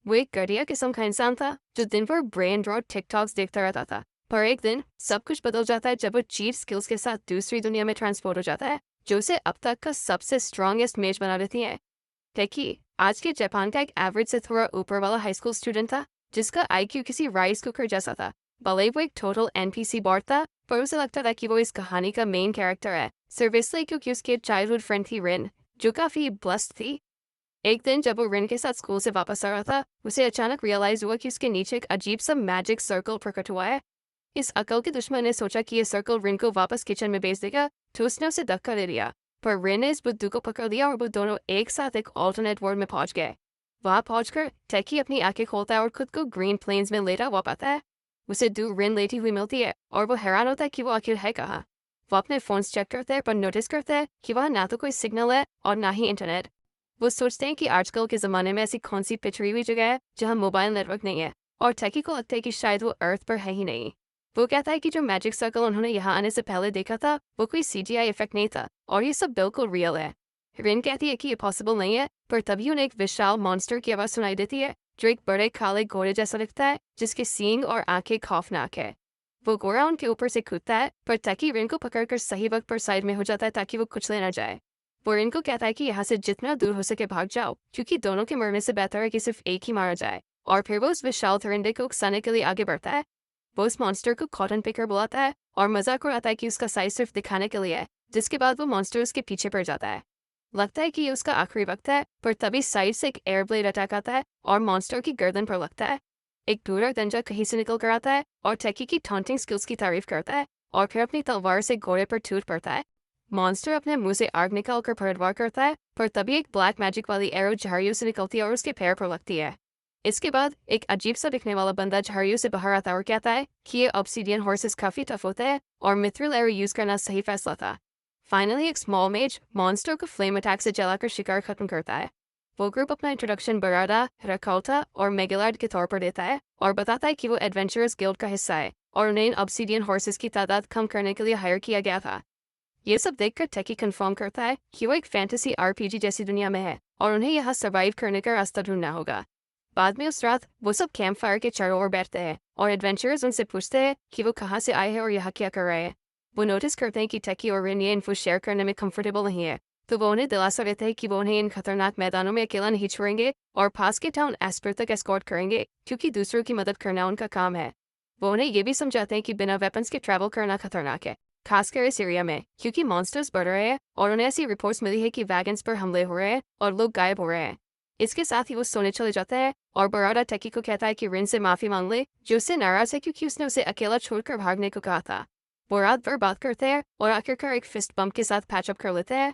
वो एक घटिया किस्म का इंसान था जो दिन भर ब्रेन रॉट टिकटॉक्स देखता रहता था। पर एक दिन सब कुछ बदल जाता है जब वो चीफ स्किल्स के साथ दूसरी दुनिया में ट्रांसपोर्ट हो जाता है, जो उसे अब तक का सबसे स्ट्रॉन्गेस्ट मेज बना देती है। टेकी आज के जापान का एक एवरेज से थोड़ा ऊपर वाला हाई स्कूल स्टूडेंट था, जिसका आईक्यू किसी राइस कुकर जैसा था। भले ही वो एक टोटल एनपीसी बॉट था, पर उसे लगता था कि वो इस कहानी का मेन कैरेक्टर है, सिर्फ इसलिए क्योंकि उसकी चाइल्डहुड फ्रेंड थी रिन, जो काफी ब्लस्ड थी। एक दिन जब वो रिन के साथ स्कूल से वापस आ रहा था, उसे अचानक रियलाइज हुआ कि उसके नीचे एक अजीब सा मैजिक सर्कल प्रकट हुआ है। इस अकल के दुश्मन ने सोचा कि ये सर्कल रिन को वापस किचन में भेज देगा, तो उसने उसे धक्का दे दिया। पर रिन ने इस बुद्धू को पकड़ लिया और वो दोनों एक साथ एक ऑल्टरनेट वर्ल्ड में पहुंच गए। वहां पहुंचकर टेकी अपनी आंखें खोलता है और खुद को ग्रीन प्लेन्स में लेटा हुआ पाता है। उसे दूर रिन लेटी हुई मिलती है और वो हैरान होता है कि वो आखिर है कहाँ। वो अपने फोन चेक करते हैं पर नोटिस करते हैं कि वहाँ ना तो कोई सिग्नल है और ना ही इंटरनेट। वो सोचते हैं कि आजकल के ज़माने में ऐसी कौन सी पिछड़ी हुई जगह है जहाँ मोबाइल नेटवर्क नहीं है, और टैकी को लगता है कि शायद वो अर्थ पर है ही नहीं। वो कहता है कि जो मैजिक सर्कल उन्होंने यहाँ आने से पहले देखा था वो कोई सीजीआई इफेक्ट नहीं था और ये सब बिल्कुल रियल है। रिन कहती है कि ये पॉसिबल नहीं है, पर तभी उन्हें एक विशाल मॉन्स्टर की आवाज़ सुनाई देती है, जो एक बड़े काले घोड़े जैसा दिखता है, जिसके सींग और आंखें खौफनाक है। वो घोड़ा उनके ऊपर से कूदता है, पर टैकी रिन को पकड़कर सही वक्त पर साइड में हो जाता है ताकि वो कुचले ना जाए। वो रिन को कहता है कि यहाँ से जितना दूर हो सके भाग जाओ, क्योंकि दोनों के मरने से बेहतर है कि सिर्फ एक ही मारा जाए। और फिर वो उस विशाल परिंदे को उकसाने के लिए आगे बढ़ता है। वो उस मॉन्स्टर को कॉटन पिकर बुलाता है और मजाक उड़ाता है कि उसका साइज सिर्फ दिखाने के लिए है, जिसके बाद वो मॉन्स्टर उसके पीछे पड़ जाता है। लगता है कि ये उसका आखिरी वक्त है, पर तभी साइड से एक एयर ब्लेड अटैक आता है और मॉन्स्टर की गर्दन पर लगता है। एक बूढ़ा दंजा कहीं से निकल कर आता है और टेकी की टॉन्टिंग स्किल्स की तारीफ करता है और फिर अपनी तलवार से घोड़े पर टूट पड़ता है। मॉन्स्टर अपने मुंह से आग निकालकर पलटवार करता है, पर तभी एक ब्लैक मैजिक वाली एरो झाड़ियों से निकलती है और उसके पैर पर लगती है। इसके बाद एक अजीब सा दिखने वाला बंदा झाड़ियों से बाहर आता है और कहता है कि ये ऑब्सीडियन हॉर्सेस काफी टफ होते हैं और मिथ्रिल एरो यूज करना सही फैसला था। फाइनली एक स्मॉल मेज मॉन्स्टर को फ्लेम अटैक से जलाकर शिकार खत्म करता है। वो ग्रुप अपना इंट्रोडक्शन बराडा, रकाल्टा और मेगेलार्ड के तौर पर देता है और बताता है कि वो एडवेंचरर्स गिल्ड का हिस्सा है और उन्हें इन ऑब्सीडियन हॉर्सेस की तादाद कम करने के लिए हायर किया गया था। ये सब देखकर टेकी कंफर्म करता है कि वो एक फैंटेसी आरपीजी जैसी दुनिया में है और उन्हें यहाँ सर्वाइव करने का रास्ता ढूंढना होगा। बाद में उस रात वो सब कैंप फायर के चारों ओर बैठते हैं और एडवेंचरर्स उनसे पूछते हैं कि वो कहाँ से आए हैं और यहाँ क्या कर रहे हैं। वो नोटिस करते हैं कि टेकी और रिन ये इन्फो शेयर करने में कंफर्टेबल नहीं है, तो वो उन्हें दिलासा देते हैं कि वो उन्हें इन खतरनाक मैदानों में अकेला नहीं छोड़ेंगे और पास के टाउन एस्पर तक एस्कॉर्ट करेंगे, क्योंकि दूसरों की मदद करना उनका काम है। वो उन्हें ये भी समझाते हैं कि बिना वेपन्स के ट्रैवल करना खतरनाक है, खासकर इस एरिया में, क्योंकि मॉन्स्टर्स बढ़ रहे हैं और उन्हें ऐसी रिपोर्ट्स मिली है कि वैगन्स पर हमले हो रहे हैं और लोग गायब हो रहे हैं। इसके साथ ही वो सोने चले जाता है और बराडा टेकी को कहता है कि रिन से माफी मांग ले, जो उससे नाराज है क्योंकि उसने उसे अकेला छोड़कर भागने को कहा था। वो रात भर बात करते हैं और आखिरकार एक फिस्ट बम्प के साथ पैचअप कर लेते हैं।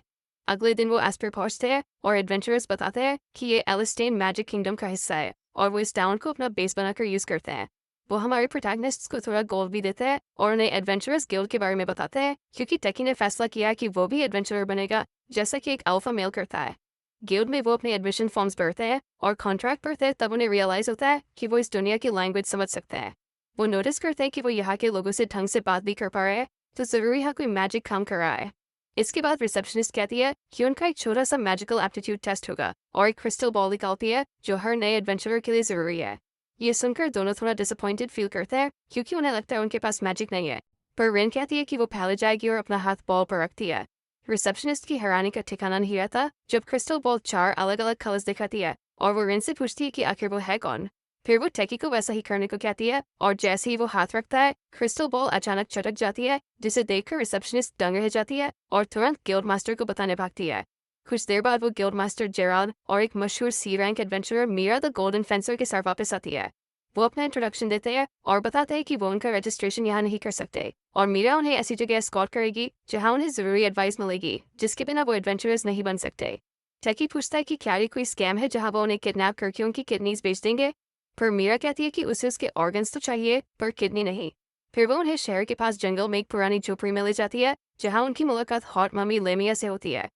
अगले दिन वो एस्पर पहुंचते हैं और एडवेंचरर्स बताते हैं कि ये एलिस्टेन मैजिक किंगडम का हिस्सा है और वो इस टाउन को अपना बेस बनाकर यूज करते हैं। वो हमारे प्रोटैगनिस्ट्स को थोड़ा गोल्ड भी देते हैं और उन्हें एडवेंचरर्स गिल्ड के बारे में बताते हैं, क्योंकि टेकी ने फैसला किया कि वो भी एडवेंचरर बनेगा, जैसा कि एक अल्फा मेल करता है। गिल्ड में वो अपने एडमिशन फॉर्म्स भरते हैं और कॉन्ट्रैक्ट भरते हैं, तब उन्हें रियलाइज होता है कि वो इस दुनिया की लैंग्वेज समझ सकते हैं। वो नोटिस करते हैं कि वो यहाँ के लोगों से ढंग से बात भी कर पा रहे हैं, तो ज़रूरी है कोई मैजिक काम कर रहा है। इसके बाद रिसेप्शनिस्ट कहती है कि उनका एक छोटा सा मैजिकल एप्टीट्यूड टेस्ट होगा और एक क्रिस्टल बॉल निकालती है, जो हर नए एडवेंचरर के लिए ज़रूरी है। ये सुनकर दोनों थोड़ा डिसअपॉइंटेड फील करते हैं, क्योंकि उन्हें लगता है उनके पास मैजिक नहीं है। पर रिन कहती है कि वो पहले जाएगी और अपना हाथ बॉल पर रखती है। रिसेप्शनिस्ट की हैरानी का ठिकाना नहीं रहता जब क्रिस्टल बॉल चार अलग अलग कलर्स दिखाती है और वो रिन से पूछती है कि आखिर वो है कौन। फिर वो टेकी को वैसा ही करने को कहती है और जैसे ही वो हाथ रखता है, क्रिस्टल बॉल अचानक चटक जाती है, जिसे देखकर रिसेप्शनिस्ट दंग रह जाती है और तुरंत गिल्ड मास्टर को बताने भागती है। कुछ देर बाद वो गिल्ड मास्टर जेराल्ड और एक मशहूर C rank adventurer Meera the golden fencer के साथ वापस आती है। वो अपना इंट्रोडक्शन देते हैं और बताते हैं कि वो उनका रजिस्ट्रेशन यहाँ नहीं कर सकते और मीरा उन्हें ऐसी जगह एस्कॉर्ट करेगी जहाँ उन्हें ज़रूरी एडवाइस मिलेगी, जिसके बिना वो एडवेंचरर्स नहीं बन सकते। टेकी पूछता है कि क्या ये कोई स्कैम है जहाँ वो उन्हें किडनैप करके उनकी किडनीज बेच देंगे, पर मीरा कहती है कि उसे उसके ऑर्गन्स तो चाहिए पर किडनी नहीं। फिर वो उन्हें शहर के पास जंगल में एक पुरानी झोपड़ी में ले जाती है, जहाँ उनकी मुलाकात हॉट मम्मी लेमिया से होती है।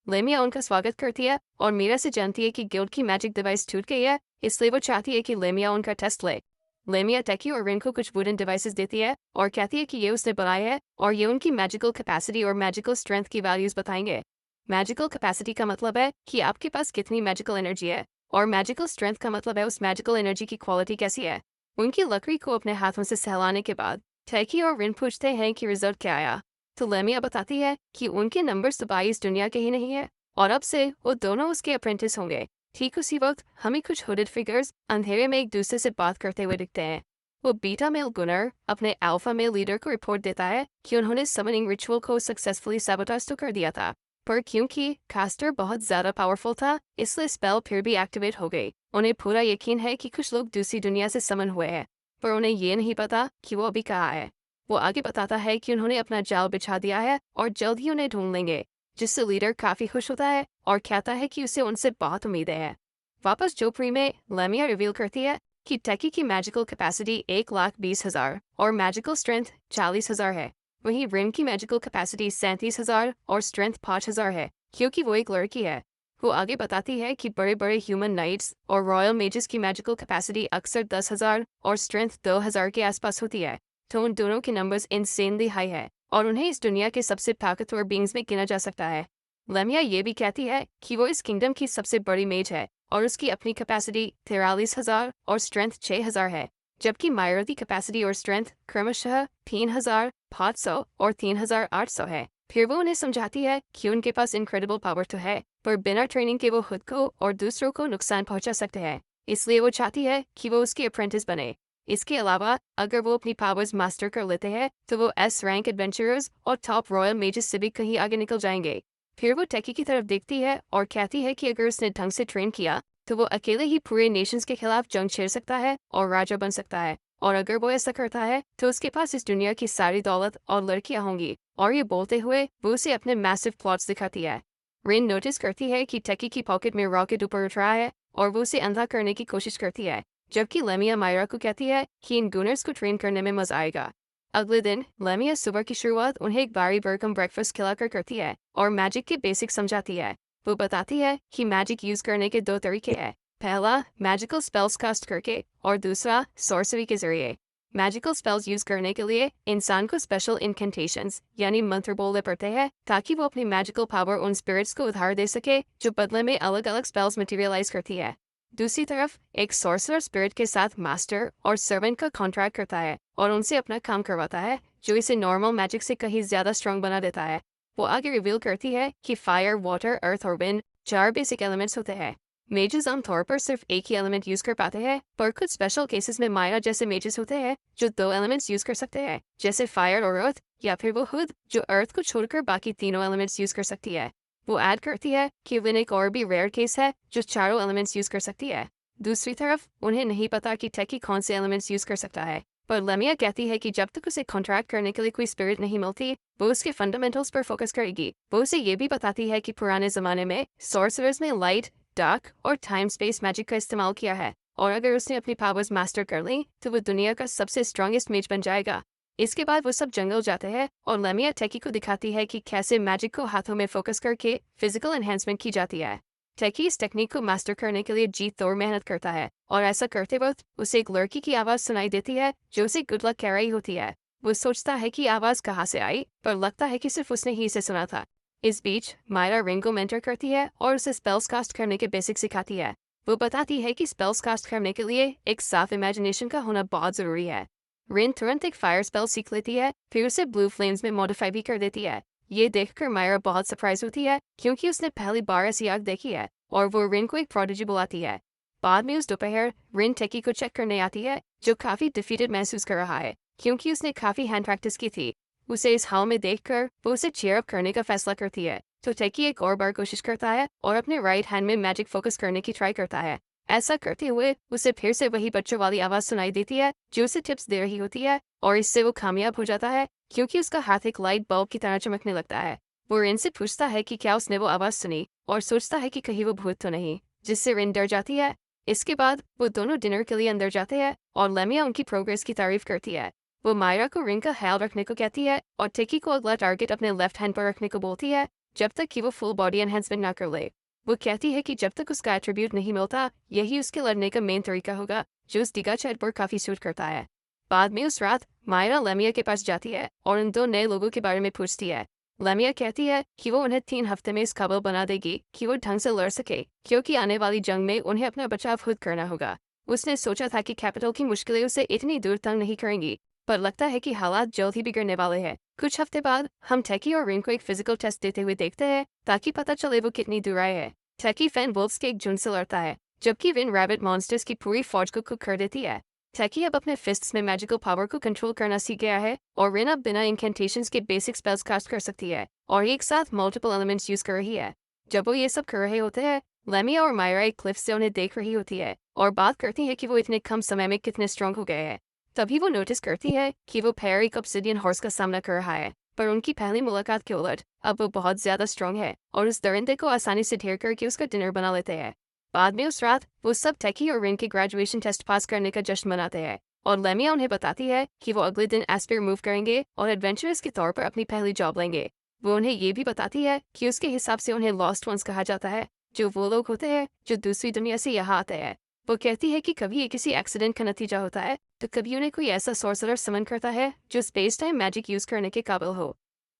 लेमिया उनका स्वागत करती है और मीरा से जानती है कि गिल्ड की मैजिक डिवाइस टूट गई है, इसलिए वो चाहती है कि लेमिया उनका टेस्ट ले। लेमिया टेकी और रिन को कुछ वुडन डिवाइसेस देती है और कहती है कि ये उसने बनाए हैं और ये उनकी मैजिकल कैपेसिटी और मैजिकल स्ट्रेंथ की वैल्यूज बताएंगे। मैजिकल कैपेसिटी का मतलब है कि आपके पास कितनी मैजिकल एनर्जी है, और मैजिकल स्ट्रेंथ का मतलब है उस मैजिकल एनर्जी की क्वालिटी कैसी है। उनकी लकड़ी को अपने हाथों से सहलाने के बाद टैकी और रिन पूछते हैं कि रिजल्ट क्या आया। तो लेमिया बताती है कि उनके नंबर सुबाई इस दुनिया के ही नहीं है और अब से वो दोनों उसके अप्रेंटिस होंगे। ठीक उसी वक्त हमें कुछ हुडेड फिगर्स अंधेरे में एक दूसरे से बात करते हुए दिखते हैं। वो बीटा मेल गुनर अपने अल्फा मेल लीडर को रिपोर्ट देता है कि उन्होंने समनिंग रिचुअल को सक्सेसफुली सैबोटाज तो कर दिया था, पर क्योंकि कास्टर बहुत ज़्यादा पावरफुल था इसलिए स्पेल फिर भी एक्टिवेट हो गई। उन्हें पूरा यकीन है कि कुछ लोग दूसरी दुनिया से समन हुए हैं, पर उन्हें ये नहीं पता कि वो अभी कहाँ है। वो आगे बताता है कि उन्होंने अपना जाल बिछा दिया है और जल्द ही उन्हें ढूंढ लेंगे, जिससे लीडर काफ़ी खुश होता है और कहता है कि उसे उनसे बहुत उम्मीदें हैं। वापस जोप्री में लेमिया रिवील करती है कि टेकी की मैजिकल कैपेसिटी 1,20,000 और मैजिकल स्ट्रेंथ 40,000 है। वहीं रिन की मैजिकल कैपेसिटी 37,000 और स्ट्रेंथ 5,000 है, क्योंकि वो एक लड़की है। वो आगे बताती है कि बड़े बड़े ह्यूमन नाइट्स और रॉयल मेजेस की मैजिकल कैपेसिटी अक्सर 10,000 और स्ट्रेंथ 2,000 के आसपास होती है। तो उन दोनों के नंबर्स इंसेनली हाई है और उन्हें इस दुनिया के सबसे ताकतवर बींग्स में गिना जा सकता है। लेमिया ये भी कहती है कि वो इस किंगडम की सबसे बड़ी मेज है और उसकी अपनी कैपेसिटी 43,000 और स्ट्रेंथ 6,000 है, जबकि मायरा की कैपेसिटी और स्ट्रेंथ क्रमशः 3,500 और 3,800 है। फिर वो उन्हें समझाती है कि उनके पास इनक्रेडिबल पावर तो है, पर बिना ट्रेनिंग के वो खुद को और दूसरों को नुकसान पहुंचा सकते हैं, इसलिए वो चाहती है कि वो उसके अप्रेंटिस बने। इसके अलावा अगर वो अपनी पावर्स मास्टर कर लेते हैं तो वो एस रैंक एडवेंचरर्स और टॉप रॉयल मेजेस से भी कहीं आगे निकल जाएंगे। फिर वो टेकी की तरफ देखती है और कहती है कि अगर उसने ढंग से ट्रेन किया तो वो अकेले ही पूरे नेशंस के खिलाफ जंग छेड़ सकता है और राजा बन सकता है, और अगर वो ऐसा करता है तो उसके पास इस दुनिया की सारी दौलत और लड़कियां होंगी। और ये बोलते हुए वो उसे अपने मैसिव प्लॉट्स दिखाती है। रेन नोटिस करती है कि टेकी की पॉकेट में रॉकेट ऊपर उठ रहा है और वो उसे अंधा करने की कोशिश करती है, जबकि लेमिया मायरा को कहती है कि इन गूनर्स को ट्रेन करने में मजा आएगा। अगले दिन लेमिया सुबह की शुरुआत उन्हें एक बारी बरकम ब्रेकफास्ट खिलाकर करती है और मैजिक के बेसिक समझाती है। वो बताती है कि मैजिक यूज करने के दो तरीके हैं, पहला मैजिकल स्पेल्स कास्ट करके और दूसरा सॉर्सरी के जरिए। मैजिकल स्पेल्स यूज करने के लिए इंसान को स्पेशल इनकेंटेशंस यानी मंत्र बोलने पड़ते हैं ताकि वो अपनी मैजिकल पावर उन स्पिरिट्स को उधार दे सके जो बदले में अलग अलग स्पेल्स मटेरियलाइज करती है। दूसरी तरफ एक सॉर्सरर स्पिरिट के साथ मास्टर और सर्वेंट का कॉन्ट्रैक्ट करता है और उनसे अपना काम करवाता है, जो इसे नॉर्मल मैजिक से कहीं ज्यादा स्ट्रांग बना देता है। वो आगे रिवील करती है कि फायर, वाटर, अर्थ और विंड 4 बेसिक एलिमेंट्स होते हैं। मेजेस आमतौर पर सिर्फ एक ही एलिमेंट यूज कर पाते हैं, पर कुछ स्पेशल केसेस में मायरा जैसे मेजेस होते हैं जो 2 एलिमेंट्स यूज कर सकते हैं, जैसे फायर और अर्थ, या फिर वो खुद जो अर्थ को छोड़कर बाकी तीनों एलिमेंट्स यूज कर सकती है। वो ऐड करती है कि विन एक और भी रेयर केस है जो चारों एलिमेंट्स यूज कर सकती है। दूसरी तरफ उन्हें नहीं पता कि टेकी कौन से एलिमेंट्स यूज कर सकता है, पर लेमिया कहती है कि जब तक उसे कॉन्ट्रैक्ट करने के लिए कोई स्पिरिट नहीं मिलती वो उसके फंडामेंटल्स पर फोकस करेगी। वो उसे ये भी बताती है कि पुराने जमाने में सॉर्सरर्स ने लाइट, डार्क और टाइम स्पेस मैजिक का इस्तेमाल किया है, और अगर उसने अपनी पावर्स मास्टर कर ली तो वो दुनिया का सबसे स्ट्रॉन्गेस्ट मेज बन जाएगा। इसके बाद वो सब जंगल जाते हैं और लेमिया टेकी को दिखाती है कि कैसे मैजिक को हाथों में फोकस करके फिजिकल एनहेंसमेंट की जाती है। टेकी इस टेक्निक को मास्टर करने के लिए जी तौर मेहनत करता है और ऐसा करते वक्त उसे एक लड़की की आवाज़ सुनाई देती है जो उसे गुड लक कह रही होती है। वो सोचता है कि आवाज़ कहाँ से आई, पर लगता है कि सिर्फ उसने ही इसे सुना था। इस बीच मायरा रिंग को मेंटर करती है और उसे स्पेल्स कास्ट करने के बेसिक सिखाती है। वो बताती है कि स्पेल्स कास्ट करने के लिए एक साफ इमेजिनेशन का होना बहुत ज़रूरी है। रिन तुरंत एक फायर स्पेल सीख लेती है, फिर उसे ब्लू फ्लेम्स में मॉडिफाई भी कर देती है। ये देखकर मायरा बहुत सरप्राइज होती है क्योंकि उसने पहली बार ऐसी आग देखी है, और वो रिन को एक प्रोडिजी बुलाती है। बाद में उस दोपहर रिन टेकी को चेक करने आती है, जो काफ़ी डिफीटेड महसूस कर रहा है क्योंकि उसने काफ़ी हैंड प्रैक्टिस की थी। उसे इस हाल में देखकर वो उसे चीयर अप करने का फैसला करती है, तो टेकी एक और बार कोशिश करता है और अपने राइट हैंड में मैजिक फोकस करने की ट्राई करता है। ऐसा करते हुए उसे फिर से वही बच्चों वाली आवाज़ सुनाई देती है जो उसे टिप्स दे रही होती है, और इससे वो कामयाब हो जाता है क्योंकि उसका हाथ एक लाइट बल्ब की तरह चमकने लगता है। वो रिन से पूछता है कि क्या उसने वो आवाज़ सुनी और सोचता है कि कहीं वो भूत तो नहीं, जिससे रिन डर जाती है। इसके बाद वो दोनों डिनर के लिए अंदर जाते हैं और लेमिया उनकी प्रोग्रेस की तारीफ करती है। वो मायरा को रिन का ख्याल रखने को कहती है और टेकी को अगला टारगेट अपने लेफ्ट हैंड पर रखने को बोलती है जब तक कि वो फुल बॉडी एनहेंसमेंट ना कर ले। वो कहती है कि जब तक उसका एट्रीब्यूट नहीं मिलता यही उसके लड़ने का मेन तरीका होगा, जो उस डिगा चैट पर काफ़ी सूट करता है। बाद में उस रात मायरा लेमिया के पास जाती है और उन दो नए लोगों के बारे में पूछती है। लेमिया कहती है कि वो उन्हें 3 हफ्ते में इस काबिल बना देगी कि वो ढंग से लड़ सके, क्योंकि आने वाली जंग में उन्हें अपना बचाव खुद करना होगा। उसने सोचा था कि कैपिटल की मुश्किलें उसे इतनी दूर तंग नहीं करेंगी, पर लगता है कि हालात जल्द ही बिगड़ने वाले हैं। कुछ हफ्ते बाद हम टेकी और रिन को एक फिजिकल टेस्ट देते हुए देखते हैं, ताकि पता चले वो कितनी दूर आए हैं। टेकी फैन वुल्फ्स के एक झुंड से लड़ता है, जबकि रिन रैबिट मॉन्स्टर्स की पूरी फौज को कुक कर देती है। टेकी अब अपने फिस्ट्स में मैजिकल पावर को कंट्रोल करना सीख गया है, और रिन अब बिना इंकेंटेशंस के बेसिक स्पेल्स कास्ट कर सकती है और एक साथ मल्टीपल एलिमेंट्स यूज कर रही है। जब वो ये सब कर रहे होते हैं, लेमिया और मायरा एक क्लिफ से उन्हें देख रही होती है और बात करती है कि वो इतने कम समय में कितने स्ट्रांग हो गए हैं। तभी वो नोटिस करती है कि वो पैर एक ऑब्सिडियन हॉर्स का सामना कर रहा है, पर उनकी पहली मुलाकात के उलट अब वो बहुत ज्यादा स्ट्रांग है और उस दरिंदे को आसानी से ढेर करके उसका डिनर बना लेते हैं। बाद में उस रात वो सब टेकी और रिन के ग्रेजुएशन टेस्ट पास करने का जश्न मनाते हैं, और लेमिया उन्हें बताती है कि वो अगले दिन एस्पेयर मूव करेंगे और एडवेंचरर्स के तौर पर अपनी पहली जॉब लेंगे। वो उन्हें ये भी बताती है कि उसके हिसाब से उन्हें लॉस्ट वंस कहा जाता है, जो वो लोग होते हैं जो दूसरी दुनिया से यहाँ आते हैं। वो कहती है कि कभी ये किसी एक्सीडेंट का नतीजा होता है, तो कभी उन्हें कोई ऐसा सॉर्सरर समन करता है जो स्पेस टाइम मैजिक यूज करने के काबिल हो।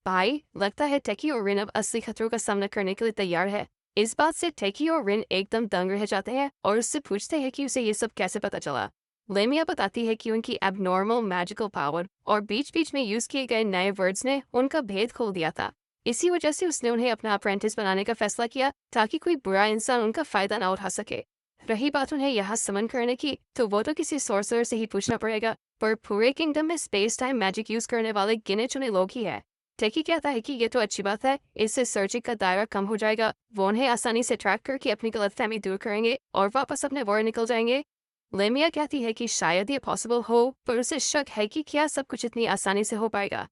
भाई, लगता है टेकी और रिन अब असली खतरों का सामना करने के लिए तैयार है। इस बात से टेकी और रिन एकदम दंग रह जाते हैं और उससे पूछते हैं कि उसे ये सब कैसे पता चला। लेमिया बताती है कि उनकी एबनॉर्मल मैजिकल पावर और बीच बीच में यूज किए गए नए वर्ड्स ने उनका भेद खोल दिया था। इसी वजह से उसने उन्हें अपना अप्रेंटिस बनाने का फैसला किया, ताकि कोई बुरा इंसान उनका फायदा ना उठा सके। रही बात उन्हें यहाँ समन करने की, तो वो तो किसी सोर्सर से ही पूछना पड़ेगा, पर पूरे किंगडम में स्पेस टाइम मैजिक यूज करने वाले गिने चुने लोग ही है। टेकी कहता है कि ये तो अच्छी बात है, इससे सर्चिंग का दायरा कम हो जाएगा। वो उन्हें आसानी से ट्रैक करके अपनी गलतफहमी दूर करेंगे और वापस अपने वॉर निकल जाएंगे। लेमिया कहती है कि शायद ये पॉसिबल हो, पर उसे शक है कि क्या सब कुछ इतनी आसानी से हो पाएगा।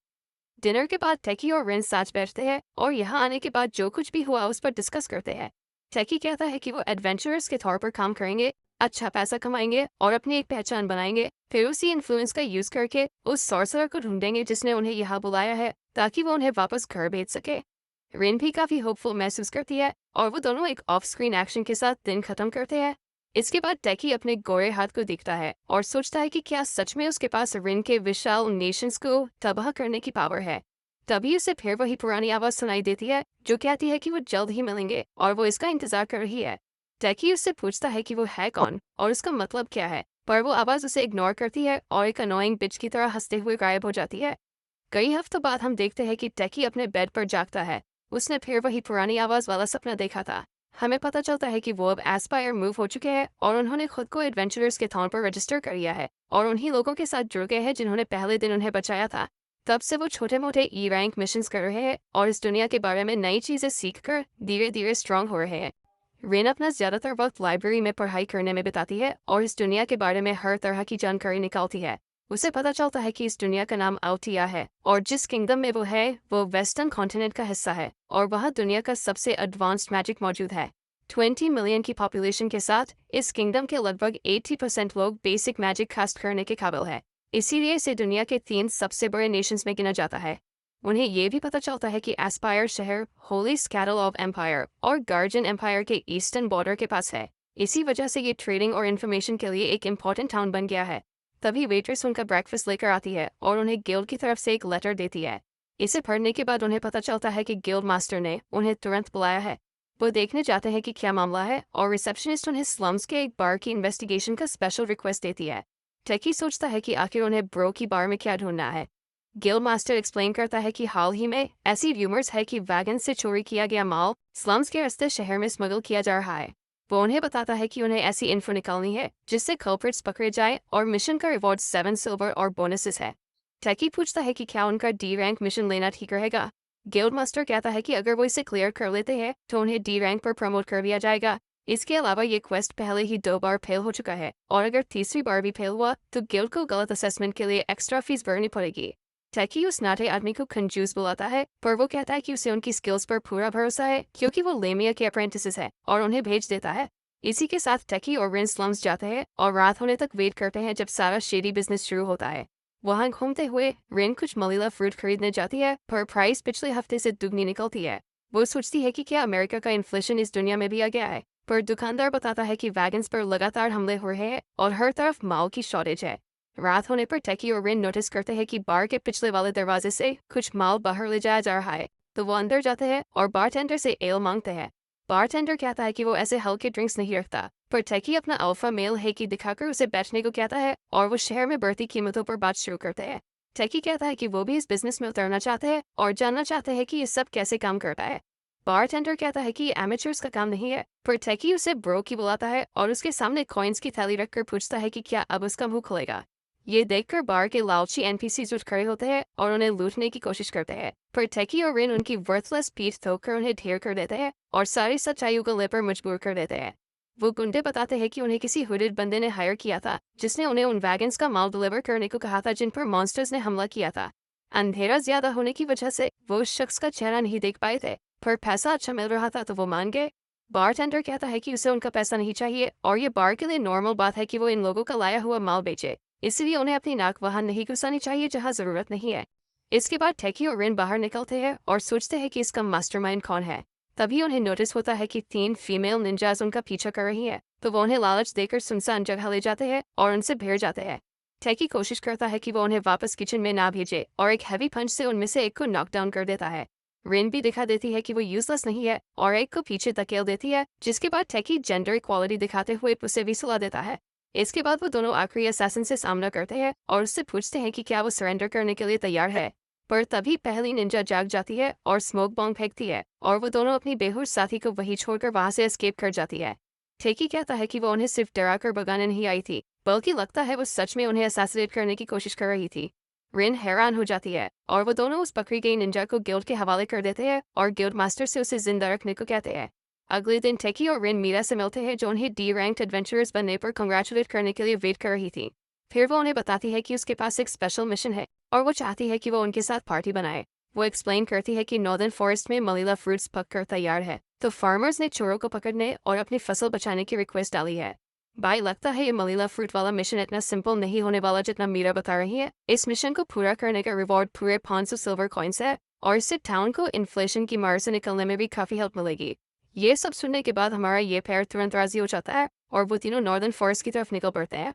डिनर के बाद टेकी और रिन साथ बैठते हैं और यहाँ आने के बाद जो कुछ भी हुआ उस पर डिस्कस करते हैं। टेकी कहता है कि वो एडवेंचरर्स के तौर पर काम करेंगे, अच्छा पैसा कमाएंगे और अपनी एक पहचान बनाएंगे। फिर उसी इन्फ्लुएंस का यूज करके उस सॉर्सरर को ढूंढेंगे जिसने उन्हें यहाँ बुलाया है, ताकि वो उन्हें वापस घर भेज सके। रिन भी काफी होपफुल महसूस करती है और वो दोनों एक ऑफ स्क्रीन एक्शन के साथ दिन खत्म करते हैं। इसके बाद टेकी अपने गोरे हाथ को देखता है और सोचता है कि क्या सच में उसके पास रिन के विशाल नेशंस को तबाह करने की पावर है। तभी उसे फिर वही पुरानी आवाज सुनाई देती है जो कहती है कि वो जल्द ही मिलेंगे और वो इसका इंतजार कर रही है। टेकी उससे पूछता है कि वो है कौन और उसका मतलब क्या है, पर वो आवाज उसे इग्नोर करती है और एक अनोइंग बिच की तरह हंसते हुए गायब हो जाती है। कई हफ्तों बाद हम देखते हैं कि टेकी अपने बेड पर जागता है। उसने फिर वही पुरानी आवाज वाला सपना देखा था। हमें पता चलता है कि वो अब एस्पायर मूव हो चुके हैं और उन्होंने खुद को एडवेंचरर्स के तौर पर रजिस्टर कर लिया है और उन्हीं लोगों के साथ जुड़ गए हैं जिन्होंने पहले दिन उन्हें बचाया था। तब से वो छोटे मोटे ई रैंक मिशंस कर रहे हैं और इस दुनिया के बारे में नई चीजें सीखकर धीरे धीरे स्ट्रांग हो रहे हैं। रेन अपना ज्यादातर वक्त लाइब्रेरी में पढ़ाई करने में बिताती है और इस दुनिया के बारे में हर तरह की जानकारी निकालती है। उसे पता चलता है कि इस दुनिया का नाम आउटिया है और जिस किंगडम में वो है वो वेस्टर्न कॉन्टिनेंट का हिस्सा है और वहाँ दुनिया का सबसे एडवांस्ड मैजिक मौजूद है। 20 मिलियन की पॉपुलेशन के साथ इस किंगडम के लगभग 80% लोग बेसिक मैजिक कास्ट करने के काबिल है। इसीलिए इसे दुनिया के 3 सबसे बड़े नेशंस में गिना जाता है। उन्हें ये भी पता चलता है कि एस्पायर शहर होली स्कैटल ऑफ एम्पायर और गार्जियन एम्पायर के ईस्टर्न बॉर्डर के पास है। इसी वजह से ये ट्रेडिंग और इन्फॉर्मेशन के लिए एक इम्पॉर्टेंट टाउन बन गया है। तभी वेट्रेस उनका ब्रेकफास्ट लेकर आती है और उन्हें गिल्ड की तरफ से एक लेटर देती है। इसे पढ़ने के बाद उन्हें पता चलता है कि गिल्ड मास्टर ने उन्हें तुरंत बुलाया है। वो देखने जाते हैं कि क्या मामला है और रिसेप्शनिस्ट उन्हें स्लम्स के एक बार की इन्वेस्टिगेशन का स्पेशल रिक्वेस्ट देती है। टेकी सोचता है कि आखिर उन्हें ब्रो की बार में क्या ढूंढना है। गिल्ड मास्टर एक्सप्लेन करता है कि हाल ही में ऐसी र्यूमर्स है कि वैगन से चोरी किया गया माल स्लम्स के रास्ते शहर में स्मगल किया जा रहा है। वो उन्हें बताता है कि उन्हें ऐसी इन्फो निकालनी है जिससे कल्प्रिट्स पकड़े जाए और मिशन का रिवॉर्ड 7 सिल्वर और बोनसेस है। टेकी पूछता है कि क्या उनका डी रैंक मिशन लेना ठीक रहेगा। गिल्ड मास्टर कहता है कि अगर वो इसे क्लियर कर लेते हैं तो उन्हें डी रैंक पर प्रमोट कर दिया जाएगा। इसके अलावा ये क्वेस्ट पहले ही 2 बार फेल हो चुका है और अगर तीसरी बार भी फेल हुआ तो गिल्ड को गलत असेसमेंट के लिए एक्स्ट्रा फीस भरनी पड़ेगी। टेकी उस नाटे आदमी को कंजूस बुलाता है, पर वो कहता है कि उसे उनकी स्किल्स पर पूरा भरोसा है क्योंकि वो लेमिया के अप्रेंटिस है और उन्हें भेज देता है। इसी के साथ टेकी और रिन स्लम्स जाते हैं और रात होने तक वेट करते हैं जब सारा शेडी बिजनेस शुरू होता है। वहां घूमते हुए रिन कुछ मलिला फ्रूट खरीदने जाती है, पर प्राइस पिछले हफ्ते से दुगनी निकलती है। वो सोचती है कि क्या अमेरिका का इन्फ्लेशन इस दुनिया में भी आ गया है, पर दुकानदार बताता है कि वैगन्स पर लगातार हमले हो रहे हैं और हर तरफ माल की शॉर्टेज है। रात होने पर टेकी और रिन नोटिस करते हैं कि बार के पिछले वाले दरवाजे से कुछ माल बाहर ले जाया जा रहा है। तो वो अंदर जाते हैं और बारटेंडर से एल मांगते हैं। बारटेंडर कहता है कि वो ऐसे हल्के ड्रिंक्स नहीं रखता, पर टेकी अपना अल्फा मेल है कि दिखाकर उसे बैठने को कहता है और वो शहर में बढ़ती कीमतों पर बात शुरू करते हैं। टेकी कहता है कि वो भी इस बिजनेस में उतरना चाहते हैं और जानना चाहते हैं कि ये सब कैसे काम करता है। बारटेंडर कहता है कि ये एमेचर्स का काम नहीं है, पर टेकी उसे ब्रो की बुलाता है और उसके सामने कॉइन्स की थैली रखकर पूछता है कि क्या अब उसका मुंह खुलेगा। ये देखकर बार के लालची एनपीसीज उठ खड़े होते हैं और उन्हें लूटने की कोशिश करते हैं, पर टेकी और रिन उनकी वर्थलेस पीठ ठोककर उन्हें ढेर कर देते हैं और सारी सच्चाइयों को ले पर मजबूर कर देते हैं। वो गुंडे बताते हैं कि उन्हें किसी हुडेड बंदे ने हायर किया था, जिसने उन्हें उन वैगन्स का माल डिलीवर करने को कहा था जिन पर मॉन्स्टर्स ने हमला किया था। अंधेरा ज्यादा होने की वजह से वो उस शख्स का चेहरा नहीं देख पाए थे, पर पैसा अच्छा मिल रहा था तो वो मान गए। बारटेंडर कहता है कि उसे उनका पैसा नहीं चाहिए और ये बार के लिए नॉर्मल बात है कि वो इन लोगों का लाया हुआ माल बेचे, इसलिए उन्हें अपनी नाक वहां नहीं घुसानी चाहिए जहां जरूरत नहीं है। इसके बाद टेकी और रिन बाहर निकलते हैं और सोचते हैं कि इसका मास्टरमाइंड कौन है। तभी उन्हें नोटिस होता है कि 3 फीमेल निंजाज उनका पीछा कर रही है, तो वो उन्हें लालच देकर सुनसान जगह ले जाते हैं और उनसे भिड़ जाते हैं। टेकी कोशिश करता है कि वो उन्हें वापस किचन में ना भेजे और एक हैवी पंच से उनमें से एक को नॉकडाउन कर देता है। रिन भी दिखा देती है कि वो यूजलेस नहीं है और एक को पीछे धकेल देती है, जिसके बाद टेकी जेंडर इक्वालिटी दिखाते हुए उसे भी सुला देता है। इसके बाद वो दोनों आखिरी असैसिन से सामना करते हैं और उससे पूछते हैं कि क्या वो सरेंडर करने के लिए तैयार है, पर तभी पहली निंजा जाग जाती है और स्मोक बॉम्ब फेंकती है और वो दोनों अपनी बेहोश साथी को वहीं छोड़कर वहां से एस्केप कर जाती है। टेकी कहता है कि वो उन्हें सिर्फ डराकर भगाने नहीं आई थी, बल्कि लगता है वो सच में उन्हें असैसिनेट करने की कोशिश कर रही थी। रिन हैरान हो जाती है और वो दोनों उस पकड़ी गई निंजा को गिल्ड के हवाले कर देते हैं और गिल्ड मास्टर से उसे जिंदा रखने को कहते हैं। अगले दिन टेकी और रिन मीरा से मिलते हैं जो उन्हें डी रैंक्ड एडवेंचरर्स बनने पर कंग्रेचुलेट करने के लिए वेट कर रही थी। फिर वो उन्हें बताती है कि उसके पास एक स्पेशल मिशन है और वो चाहती है कि वो उनके साथ पार्टी बनाए। वो एक्सप्लेन करती है कि नॉर्दर्न फॉरेस्ट में मलीला फ्रूट्स पककर तैयार है, तो फार्मर्स ने चोरों को पकड़ने और अपनी फसल बचाने की रिक्वेस्ट डाली है। भाई लगता है ये मलीला फ्रूट वाला मिशन इतना सिंपल नहीं होने वाला जितना मीरा बता रही है। इस मिशन को पूरा करने का रिवॉर्ड पूरे 500 सिल्वर कॉइन्स है और इससे टाउन को इन्फ्लेशन की मार से निकलने में भी काफी हेल्प मिलेगी। ये सब सुनने के बाद हमारा ये पैर तुरंत राजी हो जाता है और वो तीनों नॉर्दर्न फॉरेस्ट की तरफ निकल पड़ते हैं।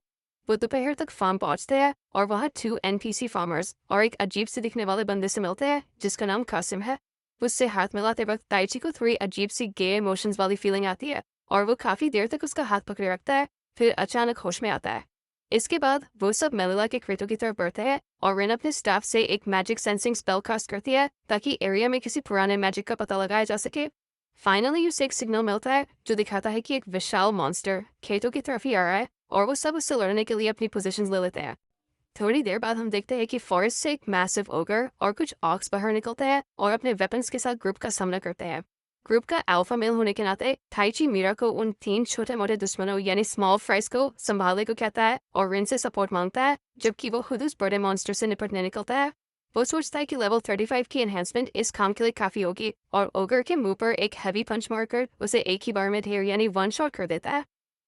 वो दोपहर तक फार्म पहुंचते हैं और वहाँ 2 एनपीसी फार्मर्स और एक अजीब से दिखने वाले बंदे से मिलते हैं जिसका नाम कासिम है। उससे हाथ मिलाते वक्त ताइची को थोड़ी अजीब सी गे इमोशंस वाली फीलिंग आती है और वो काफी देर तक उसका हाथ पकड़े रखता है, फिर अचानक होश में आता है। इसके बाद वो सब मेलिला के क्रेटों की तरफ बढ़ते हैं और रिन अपने स्टाफ से एक मैजिक सेंसिंग स्पेल कास्ट करती है ताकि एरिया में किसी पुराने मैजिक का पता लगाया जा सके। फाइनली उसे एक सिग्नल मिलता है जो दिखाता है कि एक विशाल मॉन्स्टर खेतों की तरफ ही आ रहा है और वो सब उससे लड़ने के लिए अपनी पोजीशंस ले लेते हैं। थोड़ी देर बाद हम देखते हैं कि फॉरेस्ट से एक मैसिव ओगर और कुछ ऑक्स बाहर निकलते हैं और अपने वेपन्स के साथ ग्रुप का सामना करते हैं। ग्रुप का अल्फा मेल होने के नाते ताइची मीरा को उन 3 छोटे मोटे दुश्मनों यानी स्मॉल फ्राइज को संभालने को कहता है और रिन से सपोर्ट मांगता है, जबकि वो खुद उस बड़े मॉन्स्टर से निपटने निकलता है। वो सोचता है कि लेवल 35 की एनहेंसमेंट इस काम के लिए काफी होगी और ओगर के मुंह पर एक हैवी पंच मारकर उसे एक ही बार में ढेर यानी 1 शॉट कर देता है।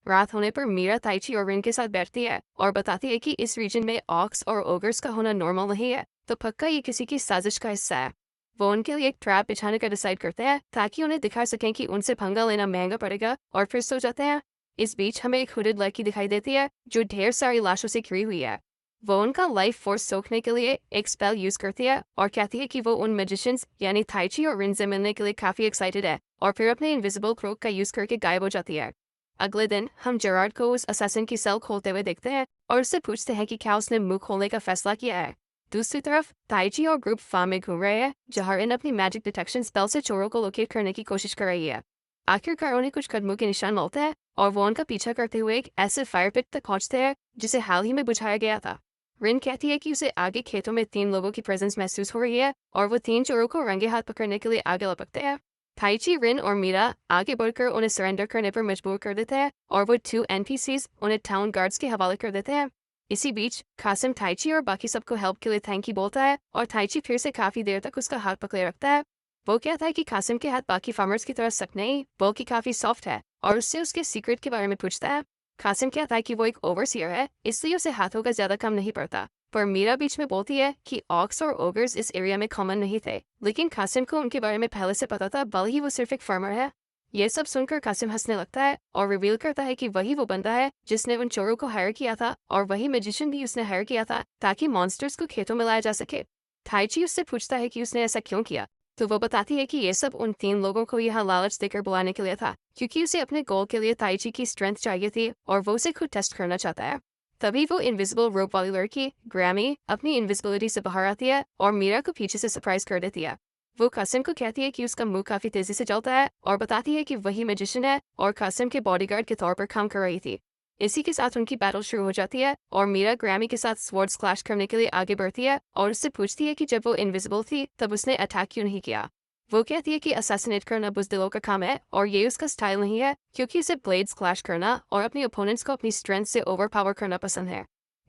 रात होने पर मीरा ताइची और रिन के साथ बैठती है और बताती है कि इस रीजन में ऑक्स और ओगर्स का होना नॉर्मल नहीं है, तो पक्का ये किसी की साजिश का हिस्सा है। वो उनके लिए एक ट्रैप बिछाने का डिसाइड करते हैं ताकि उन्हें दिखा सकें कि उनसे पंगा लेना महंगा पड़ेगा और फिर सो जाते हैं। इस बीच हमें एक हुडेड लड़की दिखाई देती है जो ढेर सारी लाशों से घिरी हुई है। वो उनका लाइफ फोर्स सोखने के लिए एक स्पेल यूज करती है और कहती है कि वो उन मैजिशियंस यानी ताइची और रिन से मिलने के लिए काफी एक्साइटेड है और फिर अपने इनविजिबल क्लोक का यूज करके गायब हो जाती है। अगले दिन हम जेरार्ड को उस असैसिन की सेल खोलते हुए देखते हैं और उससे पूछते हैं कि क्या उसने मुंह खोलने का फैसला किया है। दूसरी तरफ ताइची और ग्रुप फार्म में घूम रहे हैं जहाँ रिन अपनी मैजिक डिटेक्शन स्पेल से चोरों को लोकेट करने की कोशिश कर रही है। आखिरकार उन्हें कुछ कदमों के निशान मिलते हैं और वो उनका पीछा करते हुए एक ऐसे फायर पिट तक पहुंचते हैं जिसे हाल ही में बुझाया गया था। रिन कहती है कि उसे आगे खेतों में 3 लोगों की प्रेजेंस महसूस हो रही है और वो 3 चोरों को रंगे हाथ पकड़ने के लिए आगे लपकते हैं। ताइची, रिन और मीरा आगे बढ़कर उन्हें सरेंडर करने पर मजबूर कर देते हैं और वो 2 एनपीसीज उन्हें टाउन गार्ड्स के हवाले कर देते हैं। इसी बीच कासिम ताइची और बाकी सबको हेल्प के लिए थैंक यू बोलता है और ताइची फिर से काफी देर तक उसका हाथ पकड़े रखता है। वो कहता है कि कासिम के हाथ बाकी फार्मर्स की तरह सख्त नहीं बल्कि काफी सॉफ्ट है और उससे उसके सीक्रेट के बारे में पूछता है। कासिम कहता है कि वो एक ओवरसियर है इसलिए उसे हाथों का ज्यादा काम नहीं पड़ता, पर मीरा बीच में बोलती है कि ऑक्स और ओगर्स इस एरिया में कॉमन नहीं थे, लेकिन कासिम को उनके बारे में पहले से पता था भले ही वो सिर्फ एक फार्मर है। ये सब सुनकर कासिम हंसने लगता है और रिवील करता है कि वही वो बंदा है जिसने उन चोरों को हायर किया था और वही मैजिशियन भी उसने हायर किया था ताकि मॉन्स्टर्स को खेतों में लाया जा सके। ताइची उससे पूछता है कि उसने ऐसा क्यों किया, तो वो बताती है कि ये सब उन 3 लोगों को यहाँ लालच देकर बुलाने के लिए था, क्योंकि उसे अपने गोल के लिए ताइची की स्ट्रेंथ चाहिए थी और वो उसे खुद टेस्ट करना चाहता है। तभी वो इनविजिबल रोप वाली लड़की ग्रैमी अपनी इनविजिबिलिटी से बाहर आती है और मीरा को पीछे से सरप्राइज कर देती है। वो कासिम को कहती है कि उसका मुंह काफी तेजी से चलता है और बताती है कि वही मैजिशियन है और कासिम के बॉडीगार्ड के तौर पर काम कर रही थी। इसी के साथ उनकी बैटल शुरू हो जाती है और मीरा ग्रैमी के साथ स्वर्ड्स क्लैश करने के लिए आगे बढ़ती है और उससे पूछती है कि जब वो इनविजिबल थी तब उसने अटैक क्यों नहीं किया। वो कहती है कि असैसिनेट करना बुज़दिलों का काम है और ये उसका स्टाइल नहीं है, क्योंकि उसे ब्लेड्स क्लैश करना और अपने ओपोनेंट्स को अपनी स्ट्रेंथ से ओवरपावर करना पसंद है।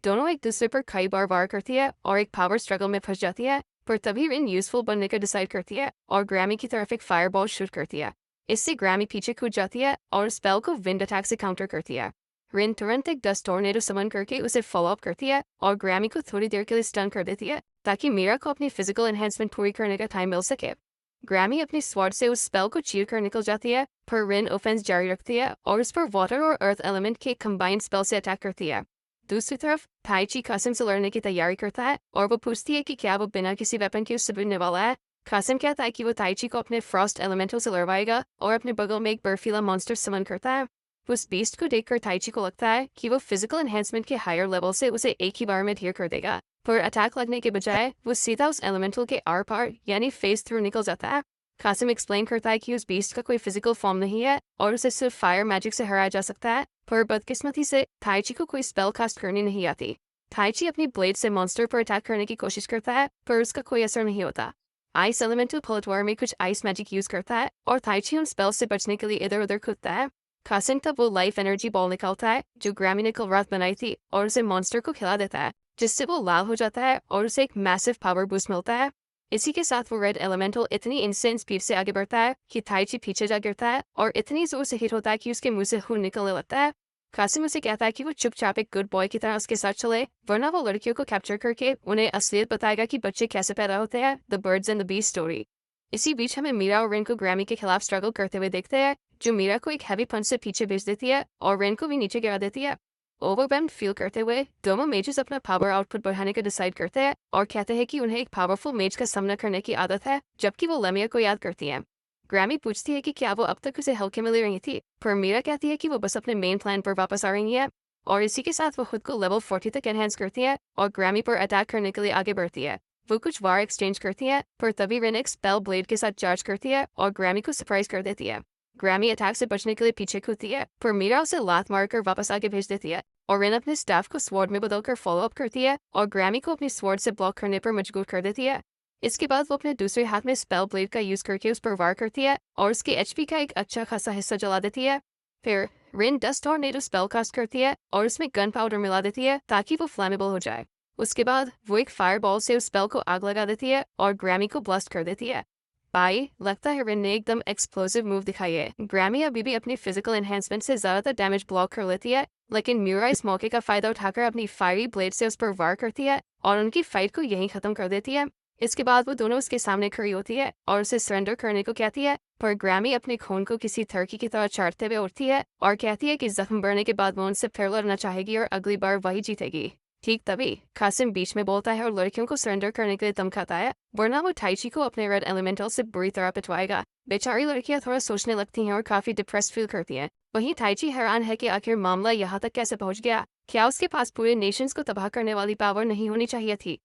दोनों एक दूसरे पर कई बार वार करती है और एक पावर स्ट्रगल में फंस जाती है, पर तभी रिन यूजफुल बनने का डिसाइड करती है और ग्रैमी की तरफ एक फायरबॉल शूट करती है। इससे ग्रैमी पीछे कूद जाती है और स्पेल को विंड अटैक से काउंटर करती है। रिन तुरंत एक डस्ट टॉर्नेडो समन करके उसे फॉलो अप करती है और ग्रैमी को थोड़ी देर के लिए स्टन कर देती है, ताकि मीरा को अपनी फिजिकल एनहेंसमेंट पूरी करने का टाइम मिल सके। ग्रैमी अपनी स्वॉर्ड से उस स्पेल को चीर कर निकल जाती है, पर रिन ऑफेंस जारी रखती है और उस पर वाटर और अर्थ एलिमेंट के कंबाइंड स्पेल से अटैक करती है। दूसरी तरफ ताइची कासिम से लड़ने की तैयारी करता है और वो पूछती है कि क्या वो बिना किसी वेपन के उससे भिड़ने वाला है। कासिम कहता है कि वो ताइची को अपने फ्रॉस्ट एलिमेंटल से लड़वाएगा और अपने बगल में एक बर्फीला मॉन्स्टर समन करता है। उस बीस्ट को देखकर ताइची को लगता है कि वो फिजिकल एनहेंसमेंट के हायर लेवल से उसे एक ही बार में ढेर कर देगा, पर अटैक लगने के बजाय वो सीधा उस एलिमेंटल के आर पार यानी फेस थ्रू निकल जाता है। कासिम एक्सप्लेन करता है कि उस बीस्ट का कोई फिजिकल फॉर्म नहीं है और उसे सिर्फ फायर मैजिक से हराया जा सकता है, पर बदकिस्मती से ताइची को कोई स्पेल कास्ट करनी नहीं आती। ताइची अपनी ब्लेड से मॉन्स्टर पर अटैक करने की कोशिश करता है, पर उसका कोई असर नहीं होता। आइस एलिमेंटल पलटवार में कुछ आइस मैजिक यूज करता है और ताइची उन स्पेल से बचने के लिए इधर उधर कूदता है। कासिम तब वो लाइफ एनर्जी बॉल निकालता है जो ग्रैमी ने कल रात बनाई थी और उसे मॉन्स्टर को खिला देता है, जिससे वो लाल हो जाता है और उसे एक मैसिव पावर बूस्ट मिलता है। इसी के साथ वो रेड एलिमेंटल इतनी इंसेंट स्पीड से आगे बढ़ता है कि ताइची पीछे जा गिरता है और इतनी जोर से हिट होता है कि उसके मुंह से खून निकलने लगता है। कासिम उसे कहता है कि वो चुपचाप एक गुड बॉय की तरह उसके साथ चले, वरना वो लड़कियों को कैप्चर करके उन्हें असलियत बताएगा कि बच्चे कैसे पैदा होते हैं, the birds and the beast story. इसी बीच हमें मीरा और रेन को ग्रैमी के खिलाफ स्ट्रगल करते हुए देखते हैं, जो मीरा को एक हैवी पंच से पीछे भेज देती है और रेन को भी नीचे गिरा देती है। ओवरवेल्म्ड फील करते हुए दोनों मेजेस अपना पावर आउटपुट बढ़ाने का डिसाइड करते हैं और कहते हैं कि उन्हें एक पावरफुल मेज का सामना करने की आदत है, जबकि वो लेमिया को याद करती हैं। ग्रैमी पूछती है कि क्या वो अब तक उसे हल्के में ले रही थी, पर मीरा कहती है कि वो बस अपने मेन प्लान पर वापस आ रही है। और इसी के साथ वो खुद को लेवल 40 तक एनहेंस करती है और ग्रैमी पर अटैक करने के लिए आगे बढ़ती है। वो कुछ वार एक्सचेंज करती है, पर तभी रेन एक स्पेल ब्लेड के साथ चार्ज करती है और ग्रैमी को सरप्राइज कर देती है। ग्रैमी अटैक से बचने के लिए पीछे कूदती है, पर मीरा उसे लात मारकर वापस आगे भेज देती है और रेन अपने स्टाफ को स्वॉर्ड में बदलकर फॉलो अप करती है और ग्रैमी को अपनी स्वॉर्ड से ब्लॉक करने पर मजबूर कर देती है। इसके बाद वो अपने दूसरे हाथ में स्पेल ब्लेड का यूज करके उस पर वार करती है और उसके एचपी का एक अच्छा खासा हिस्सा जला देती है। फिर rain dust tornado spell cast करती है और उसमें गन पाउडर मिला देती है ताकि वो फ्लैमेबल हो जाए। उसके बाद वो एक फायरबॉल से उस स्पेल को आग लगा देती है और ग्रैमी को ब्लास्ट कर देती है। भाई लगता है रेन ने एकदम एक्सप्लोसिव मूव दिखाई है। ग्रैमी अभी भी अपनी फिजिकल एनहेंसमेंट से ज्यादातर डैमेज ब्लॉक कर लेती है, लेकिन म्यूरा इस मौके का फायदा उठाकर अपनी फायरी ब्लेड से उस पर वार करती है और उनकी फाइट को यहीं खत्म कर देती है। इसके बाद वो दोनों उसके सामने खड़ी होती है और उसे सरेंडर करने को कहती है, पर ग्रैमी अपने खून को किसी थर्की की तरह चाटते हुए उठती है और कहती है कि जख्म बढ़ने के बाद वो उनसे फिर लड़ना चाहेगी और अगली बार वही जीतेगी। ठीक तभी कासिम बीच में बोलता है और लड़कियों को सरेंडर करने के लिए धमकाता है, वरना वो ताइची को अपने रेड एलिमेंटल से बुरी तरह पिटवाएगा। बेचारी लड़कियां थोड़ा सोचने लगती हैं और काफी डिप्रेस फील करती हैं। वहीं ताइची हैरान है कि आखिर मामला यहाँ तक कैसे पहुंच गया। क्या उसके पास पूरे नेशंस को तबाह करने वाली पावर नहीं होनी चाहिए थी?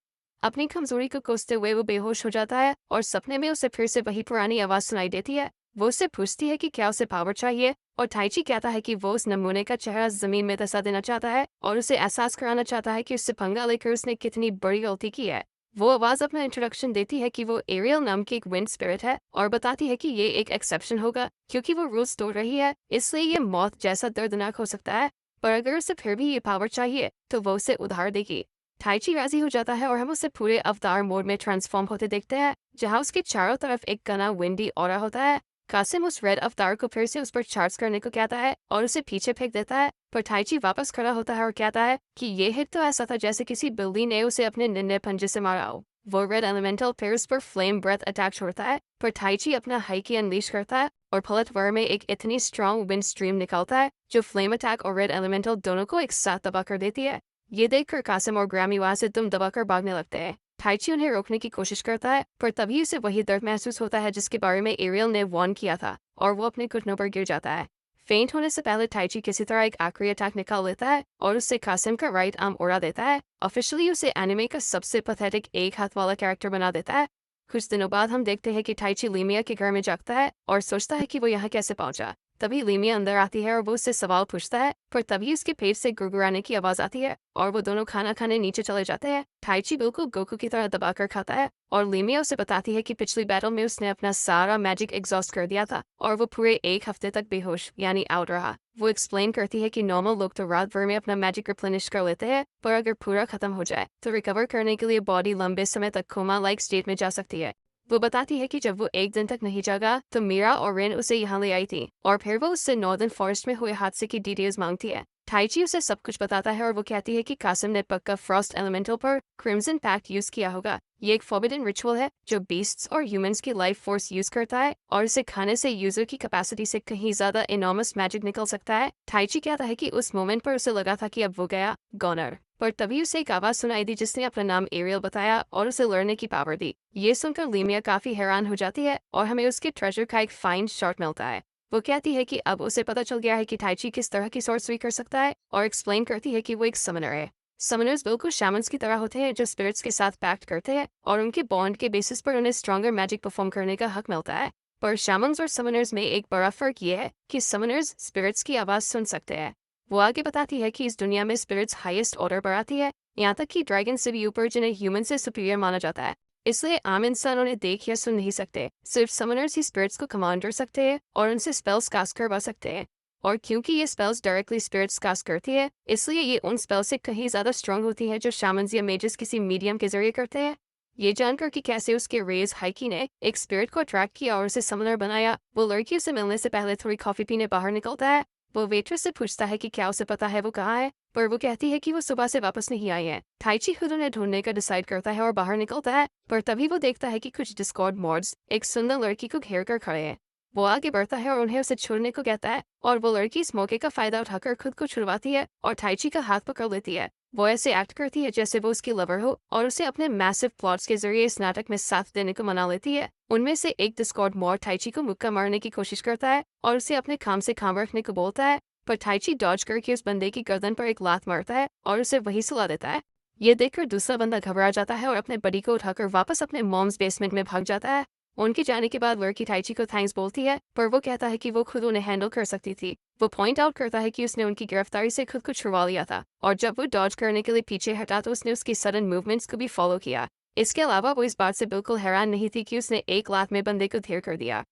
अपनी कमजोरी को कोसते हुए वो बेहोश हो जाता है और सपने में उसे फिर से वही पुरानी आवाज सुनाई देती है। वो उससे पूछती है कि क्या उसे पावर चाहिए और ताइची कहता है कि वो उस नमूने का चेहरा जमीन में धंसा देना चाहता है और उसे एहसास कराना चाहता है कि उससे पंगा लेकर उसने कितनी बड़ी गलती की है। वो आवाज अपना इंट्रोडक्शन देती है कि वो एरियल नाम की एक विंड स्पिरिट है और बताती है कि ये एक एक्सेप्शन होगा क्योंकि वो रूल्स तोड़ रही है, इसलिए ये मौत जैसा दर्दनाक हो सकता है, पर अगर उसे फिर भी ये पावर चाहिए तो वो उसे उधार देगी। ताइची राजी हो जाता है और हम उसे पूरे अवतार मोड में ट्रांसफॉर्म होते देखते हैं, जहां उसके चारों तरफ एक घना विंडी ऑरा होता है। कासिम उस रेड अवतार को फिर से उस पर चार्ज करने को कहता है और उसे पीछे फेंक देता है, पर ताइची वापस खड़ा होता है और कहता है कि ये हिट तो ऐसा था जैसे किसी बिल्ली ने उसे अपने नन्हे पंजे से मारा हो। वो रेड एलिमेंटल फिर उस पर फ्लेम ब्रेथ अटैक छोड़ता है, पर ताइची अपना हाइकी अनलीश करता है और पलटवार में एक इतनी स्ट्रॉन्ग विंड स्ट्रीम निकलता है जो फ्लेम अटैक और रेड एलिमेंटल दोनों को एक साथ तबाह कर देती है। ये देखकर कासिम और ग्रैमी वहां से दुम दबाकर भागने लगते हैं। टाइची उन्हें रोकने की कोशिश करता है, पर तभी उसे वही दर्द महसूस होता है जिसके बारे में एरियल ने वार्न किया था, और वो अपने घुटनों पर गिर जाता है। फेंट होने से पहले टाइची किसी तरह एक आखिरी अटैक निकाल लेता है और उससे कासिम का राइट आर्म उड़ा देता है। ऑफिशियली उसे एनिमे का सबसे पैथेटिक एक हाथ वाला कैरेक्टर बना देता है। कुछ दिनों बाद हम देखते हैं कि टाइची लीमिया के घर में जागता है और सोचता है कि वो यहाँ कैसे पहुंचा। तभी लीमिया अंदर आती है और वो उससे सवाल पूछता है, पर तभी उसके पेट से गुड़गुड़ाने की आवाज आती है और वो दोनों खाना खाने नीचे चले जाते हैं। टाइची बिल्कुल गोकू की तरह दबाकर खाता है और लीमिया उसे बताती है कि पिछली बैटल में उसने अपना सारा मैजिक एग्जॉस्ट कर दिया था और वो पूरे एक हफ्ते तक बेहोश यानी आउट रहा। वो एक्सप्लेन करती है कि नॉर्मल लोग तो रात भर में अपना मैजिक रिप्लेनिश कर लेते हैं, पर अगर पूरा खत्म हो जाए तो रिकवर करने के लिए बॉडी लंबे समय तक कोमा लाइक स्टेट में जा सकती है। वो बताती है कि जब वो एक दिन तक नहीं जागा तो मीरा और रेन उसे यहाँ ले आई थी और फिर वो उससे नॉर्दर्न फॉरेस्ट में हुए हादसे की डिटेल्स मांगती है। टाइची उसे सब कुछ बताता है और वो कहती है कि कासिम ने पक्का फ्रॉस्ट एलिमेंटल पर क्रिम्सन पैक्ट यूज किया होगा। ये एक फॉरबिडन रिचुअल है जो बीस्ट्स और ह्यूमंस की लाइफ फोर्स यूज करता है और इसे खाने से यूजर की कैपेसिटी से कहीं ज्यादा इनॉर्मस मैजिक निकल सकता है। टाइची कहता है कि उस मोमेंट पर उसे लगा था कि अब वो गया गॉनर, पर तभी उसे एक आवाज सुनाई दी जिसने अपना नाम एरियल बताया और उसे लड़ने की पावर दी। ये सुनकर लीमिया काफी हैरान हो जाती है और हमें उसके ट्रेजर का एक फाइन शॉट मिलता है। वो कहती है कि अब उसे पता चल गया है कि टाइची किस तरह की सॉर्सरी कर सकता है और एक्सप्लेन करती है कि वो एक समनर है। समनर्स बिल्कुल शैमन्स की तरह होते हैं जो स्पिरिट्स के साथ पैक्ट करते हैं और उनके बॉन्ड के बेसिस पर उन्हें स्ट्रॉन्गर मैजिक परफॉर्म करने का हक मिलता है। पर शैमन्स और समनर्स में एक बड़ा फर्क ये है कि समनर्स स्पिरिट्स की आवाज सुन सकते हैं। वो आगे बताती है कि इस दुनिया में स्पिरिट्स हाईएस्ट ऑर्डर पर आती है, यहाँ तक कि ड्रैगन से भी ऊपर, जिन्हें ह्यूमन से सुपीरियर माना जाता है। इसलिए आम इंसान उन्हें देख या सुन नहीं सकते, सिर्फ समनर्स ही स्पिरिट्स को कमांड कर सकते हैं और उनसे स्पेल्स कास्ट करवा सकते हैं। और क्योंकि ये स्पेल्स डायरेक्टली स्पिरिट्स कास्ट करती है, इसलिए ये उन स्पेल्स से कहीं ज़्यादा स्ट्रांग होती है जो शामन्स या मेजर्स किसी मीडियम के जरिए करते हैं। ये जानकर कि कैसे उसके रेज हाइकी ने एक स्पिरिट को अट्रैक्ट किया और उसे समनर बनाया, वो लड़की उसे मिलने से पहले थोड़ी कॉफी पीने बाहर निकलता है। वो वेट्रेस से पूछता है कि क्या उसे पता है वो कहाँ है, पर वो कहती है कि वो सुबह से वापस नहीं आई है। टाइची खुद उन्हें ढूंढने का डिसाइड करता है और बाहर निकलता है, पर तभी वो देखता है कि कुछ डिस्कॉर्ड मॉड्स एक सुंदर लड़की को घेर कर खड़े हैं। वो आगे बढ़ता है और उन्हें उसे छोड़ने को कहता है और वो लड़की इस मौके का फायदा उठाकर खुद को छुड़वाती है और टाइची का हाथ पकड़ लेती है। वो ऐसे एक्ट करती है जैसे वो उसकी लवर हो और उसे अपने मैसिव प्लॉट्स के जरिए इस नाटक में साथ देने को मना लेती है। उनमें से एक डिस्कॉर्ड मॉड टाइची को मुक्का मारने की कोशिश करता है और उसे अपने काम से काम रखने को बोलता है, पर टाइची डॉज करके उस बंदे की गर्दन पर एक लात मारता है और उसे वही सुला देता है। ये देखकर दूसरा बंदा घबरा जाता है और अपने बडी को उठाकर वापस अपने मॉम्स बेसमेंट में भाग जाता है। उनके जाने के बाद लड़की टाइची को थैंक्स बोलती है, पर वो कहता है कि वो खुद उन्हें हैंडल कर सकती थी। वो पॉइंट आउट करता है कि उसने उनकी गिरफ्तारी से खुद को छुड़वा लिया था और जब वो डॉज करने के लिए पीछे हटा तो उसने उसकी सडन मूवमेंट्स को भी फॉलो किया। इसके अलावा वो इस बात से बिल्कुल हैरान नहीं थी कि उसने एक लात में बंदे को ढेर कर दिया।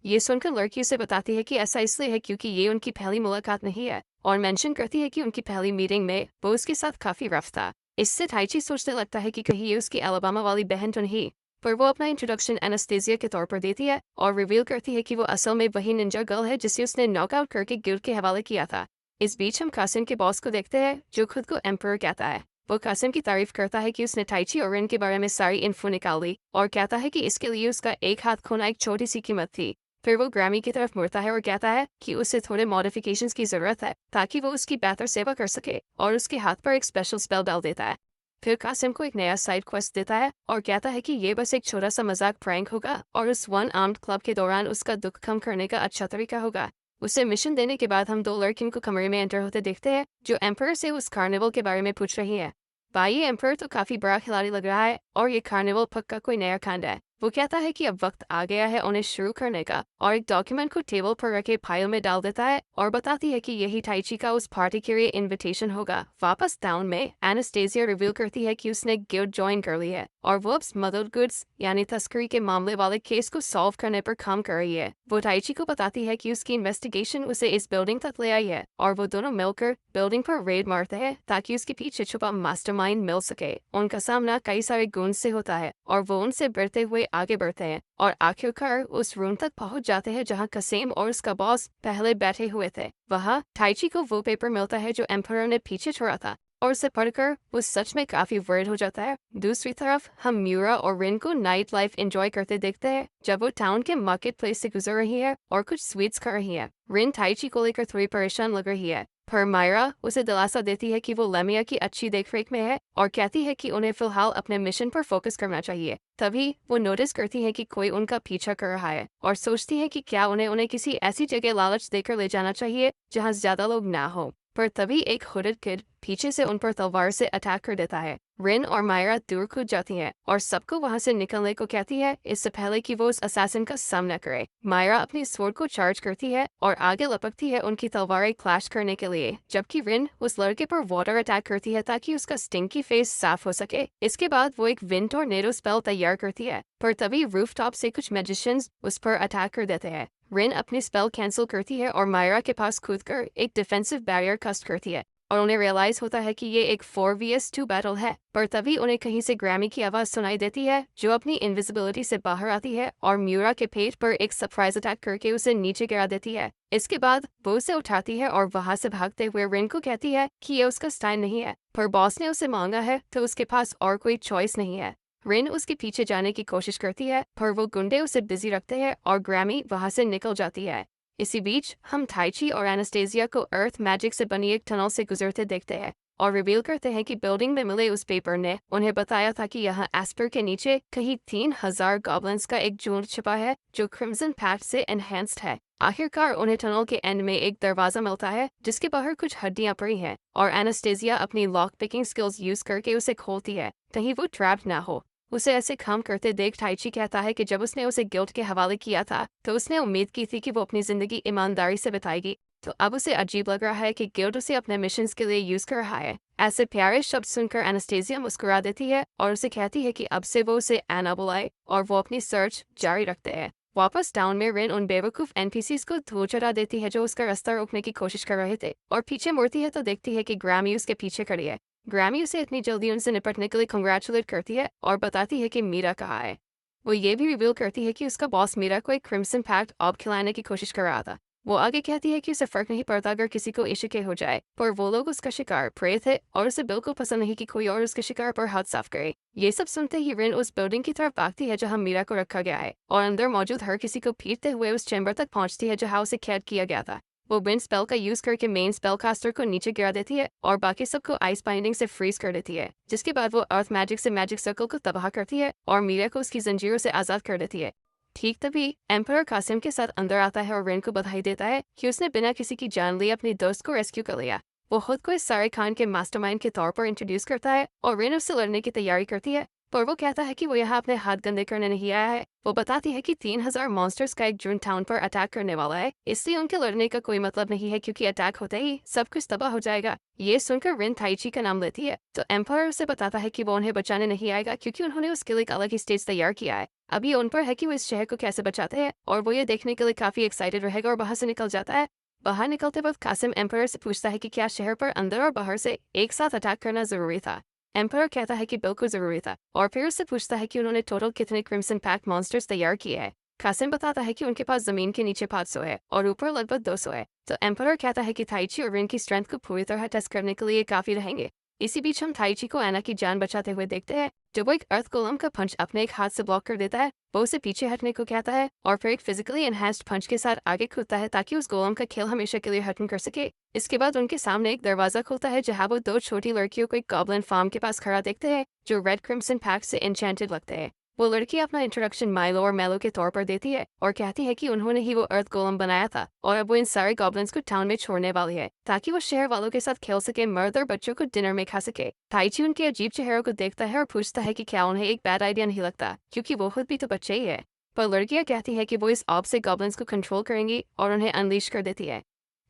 ये सुनकर लड़की उसे बताती है कि ऐसा इसलिए है क्योंकि ये उनकी पहली मुलाकात नहीं है और मेंशन करती है कि उनकी पहली मीटिंग में वो उसके साथ काफी रफ था। इससे टाइची सोचने लगता है कि कहीं ये उसकी एलाबामा वाली बहन तो नहीं, पर वो अपना इंट्रोडक्शन एनास्थेसिया के तौर पर देती है और रिवील करती है कि वो असल में वही निंजा गर्ल है जिसे उसने नॉकआउट करके गिल्ड के हवाले किया था। इस बीच हम कासिम के बॉस को देखते हैं जो खुद को एम्पर कहता है। वो कासिम की तारीफ करता है कि उसने टाइची और रेन के बारे में सारी इन्फो निकाल ली और कहता है कि इसके लिए उसका एक हाथ खोना एक छोटी सी कीमत थी। फिर वो ग्रामी की तरफ मुड़ता है और कहता है कि उसे थोड़े मॉडिफिकेशंस की ज़रूरत है ताकि वो उसकी बेहतर सेवा कर सके और उसके हाथ पर एक स्पेशल स्पेल डाल देता है। फिर कासिम को एक नया साइड क्वेस्ट देता है और कहता है कि ये बस एक छोटा सा मजाक प्रैंक होगा और उस वन आर्म्ड क्लब के दौरान उसका दुख कम करने का अच्छा तरीका होगा। उसे मिशन देने के बाद हम दो लड़कियों को कमरे में एंटर होते देखते हैं जो एम्पर से उस कार्निवल के बारे में पूछ रही है। भाई एम्पर तो काफी बड़ा खिलाड़ी लग रहा है और ये कार्निवल पक्का कोई नया कांड है। वो कहता है कि अब वक्त आ गया है उन्हें शुरू करने का और एक डॉक्यूमेंट को टेबल पर रखे फाइल में डाल देता है और बताती है कि यही टाइची का उस पार्टी के लिए इनविटेशन होगा। वापस टाउन में एनास्टेसिया रिवील करती है कि उसने गिल्ड ज्वाइन कर ली है और वो अब स्मगल्ड गुड्स यानी तस्करी के मामले वाले केस को सॉल्व करने पर काम कर रही है। वो टाइची को बताती है कि उसकी इन्वेस्टिगेशन उसे इस बिल्डिंग तक ले आई है और वो दोनों मिलकर बिल्डिंग पर रेड मारते हैं ताकि उसके पीछे छुपा मास्टरमाइंड मिल सके। उनका सामना कई सारे गुण से होता है और वो उनसे बढ़ते हुए आगे बढ़ते हैं और आखिरकार उस रूम तक पहुंच जाते हैं जहां कसीम और उसका बॉस पहले बैठे हुए थे। वहां टाइची को वो पेपर मिलता है जो एम्परर ने पीछे छोड़ा था और उसे पढ़कर वो सच में काफी वर्ड हो जाता है। दूसरी तरफ हम म्यूरा और रिन को नाइट लाइफ एंजॉय करते देखते हैं जब वो टाउन के मार्केट प्लेस से गुजर रही है और कुछ स्वीट्स खा रही है। रिन टाइची को लेकर थोड़ी परेशान लग रही है, पर मायरा उसे दिलासा देती है कि वो लेमिया की अच्छी देखरेख में है और कहती है कि उन्हें फिलहाल अपने मिशन पर फोकस करना चाहिए। तभी वो नोटिस करती है कि कोई उनका पीछा कर रहा है और सोचती है कि क्या उन्हें उन्हें किसी ऐसी जगह लालच देकर ले जाना चाहिए जहाँ ज्यादा लोग ना हो। पर तभी एक हुडेड किड पीछे से उन पर तलवार से अटैक कर देता है। रिन और मायरा दूर कूद जाती हैं और सबको वहां से निकलने को कहती है इससे पहले कि वो उस असैसिन का सामना करे। मायरा अपनी स्वॉर्ड को चार्ज करती है और आगे लपकती है उनकी तलवारें क्लैश करने के लिए, जबकि रिन उस लड़के पर वाटर अटैक करती है ताकि उसका स्टिंकी फेस साफ हो सके। इसके बाद वो एक विंड टॉर्नेडो स्पेल तैयार करती है, पर तभी रूफटॉप से कुछ मैजिशियंस उस पर अटैक कर देते हैं। रिन अपनी स्पेल कैंसिल करती है और मायरा के पास कूदकर एक डिफेंसिव बैरियर कास्ट करती है और उन्हें रियलाइज होता है कि ये एक 4vs2 बैटल है। पर तभी उन्हें कहीं से ग्रैमी की आवाज सुनाई देती है जो अपनी इनविजिबिलिटी से बाहर आती है और म्यूरा के पेट पर एक सरप्राइज अटैक करके उसे नीचे गिरा देती है। इसके बाद वो उसे उठाती है और वहां से भागते हुए रिन को कहती है कि ये उसका स्टाइल नहीं है, पर बॉस ने उसे मांगा है तो उसके पास और कोई चॉइस नहीं है। रिन उसके पीछे जाने की कोशिश करती है पर वो गुंडे उसे बिजी रखते हैं और ग्रैमी वहां से निकल जाती है। इसी बीच हम टाइची और एनास्टेसिया को अर्थ मैजिक से बनी एक टनल से गुजरते देखते हैं और रिवील करते हैं कि बिल्डिंग में मिले उस पेपर ने उन्हें बताया था कि यहाँ एस्पर के नीचे कहीं 3000 गॉब्लिन्स का एक झुंड छिपा है जो क्रिम्सन पैक्ट से एनहेंस्ड है। आखिरकार उन्हें टनल के एंड में एक दरवाजा मिलता है जिसके बाहर कुछ हड्डियां पड़ी हैं और एनास्टेसिया अपनी लॉक पिकिंग स्किल्स यूज करके उसे खोलती है कहीं वो ट्रैप ना हो। उसे ऐसे काम करते देख टाइची कहता है कि जब उसने उसे गिल्ट के हवाले किया था तो उसने उम्मीद की थी कि वो अपनी जिंदगी ईमानदारी से बिताएगी, तो अब उसे अजीब लग रहा है कि गिल्ड उसे अपने मिशन के लिए यूज कर रहा है। ऐसे प्यारे शब्द सुनकर एनास्टेसिया मुस्कुरा देती है और उसे कहती है कि अब से वो उसे एना बुलाए और वो अपनी सर्च जारी रखते हैं। वापस टाउन में रिन उन बेवकूफ एनपीसीज को धूल चढ़ा देती है जो उसका रास्ता रोकने की कोशिश कर रहे थे और पीछे मुड़ती है तो देखती है कि ग्रैमी उसके पीछे खड़ी है। ग्रैमी उसे इतनी जल्दी उनसे निपटने के लिए कंग्रेचुलेट करती है और बताती है कि मीरा कहाँ है। वो ये भी रिवील करती है कि उसका बॉस मीरा को एक क्रिम्सन पैक्ट ऑब खिलाने की कोशिश कर रहा था। वो आगे कहती है कि उसे फर्क नहीं पड़ता अगर किसी को इश्क हो जाए, पर वो लोग उसका शिकार प्रे थे और उसे बिल्कुल पसंद नहीं कि कोई और उसके शिकार पर हाथ साफ करे। ये सब सुनते ही रिन उस बिल्डिंग की तरफ भागती है जहाँ मीरा को रखा गया है और अंदर मौजूद हर किसी को पीटते हुए उस चैम्बर तक पहुंचती है जहाँ उसे कैद किया गया था। वो विंड स्पेल का यूज करके मेन स्पेल कास्टर को नीचे गिरा देती है और बाकी सबको आइस बाइंडिंग से फ्रीज कर देती है, जिसके बाद वो अर्थ मैजिक से मैजिक सर्कल को तबाह करती है और मीरा को उसकी जंजीरों से आजाद कर देती है। ठीक तभी एम्परर कासिम के साथ अंदर आता है और रिन को बधाई देता है कि उसने बिना किसी की जान लिए अपने दोस्त को रेस्क्यू कर लिया। वो खुद को इस सारे खान के मास्टरमाइंड के तौर पर इंट्रोड्यूस करता है और रिन उससे लड़ने की तैयारी करती है, पर वो कहता है कि वो यहाँ अपने हाथ गंदे करने नहीं आया है। वो बताती है कि 3000 मॉन्स्टर्स का एक झुंड टाउन पर अटैक करने वाला है, इसलिए उनके लड़ने का कोई मतलब नहीं है क्योंकि अटैक होते ही सब कुछ तबाह हो जाएगा। ये सुनकर रिन टाइची का नाम लेती है तो एम्पायर उसे बताता है कि वो उन्हें बचाने नहीं आएगा क्योंकि उन्होंने उसके लिए एक अलग ही स्टेज तैयार किया है। अब ये उन पर है कि वो इस शहर को कैसे बचाते हैं और वो ये देखने के लिए काफी एक्साइटेड रहेगा और बाहर से निकल जाता है। बाहर निकलते वक्त कासिम एम्पायर से पूछता है कि क्या शहर पर अंदर और बाहर से एक साथ अटैक करना जरूरी था। एम्पायर कहता है कि बिल्कुल जरूरी था और फिर उससे पूछता है कि उन्होंने टोटल कितने क्रिम्सन पैक्ट मॉन्स्टर्स तैयार किए हैं। कासिम बताता है कि उनके पास जमीन के नीचे 500 है और ऊपर लगभग 200 है, तो एम्पायर कहता है कि ताइची और रिन की स्ट्रेंथ को पूरी तरह टेस्ट करने के लिए काफी रहेंगे। इसी बीच हम ताइची को एना की जान बचाते हुए देखते हैं जब वो एक अर्थ गोलम का पंच अपने एक हाथ से ब्लॉक कर देता है। वो उसे पीछे हटने को कहता है और फिर एक फिजिकली एनहांस्ड पंच के साथ आगे कूदता है ताकि उस गोलम का खेल हमेशा के लिए खत्म कर सके। इसके बाद उनके सामने एक दरवाजा खुलता है जहाँ वो 2 छोटी लड़कियों को एक गॉब्लिन फार्म के पास खड़ा देखते हैं जो रेड क्रिम्सन पैक्ट से एन्चेंटेड लगते हैं। वो लड़की अपना इंट्रोडक्शन माइलो और मेलो के तौर पर देती है और कहती है कि उन्होंने ही वो अर्थ गोलम बनाया था और अब वो इन सारे गॉब्लिन्स को टाउन में छोड़ने वाली है ताकि वो शहर वालों के साथ खेल सके, मर्द और बच्चों को डिनर में खा सके। ताइची उनके अजीब चेहरों को देखता है और पूछता है कि क्या उन्हें एक बैड आइडिया नहीं लगता क्योंकि वो खुद भी तो बच्चे ही है। पर लड़कियां कहती है कि वो इस ऑब से गॉब्लिन्स को कंट्रोल करेंगी और उन्हें अनलीश कर देती है।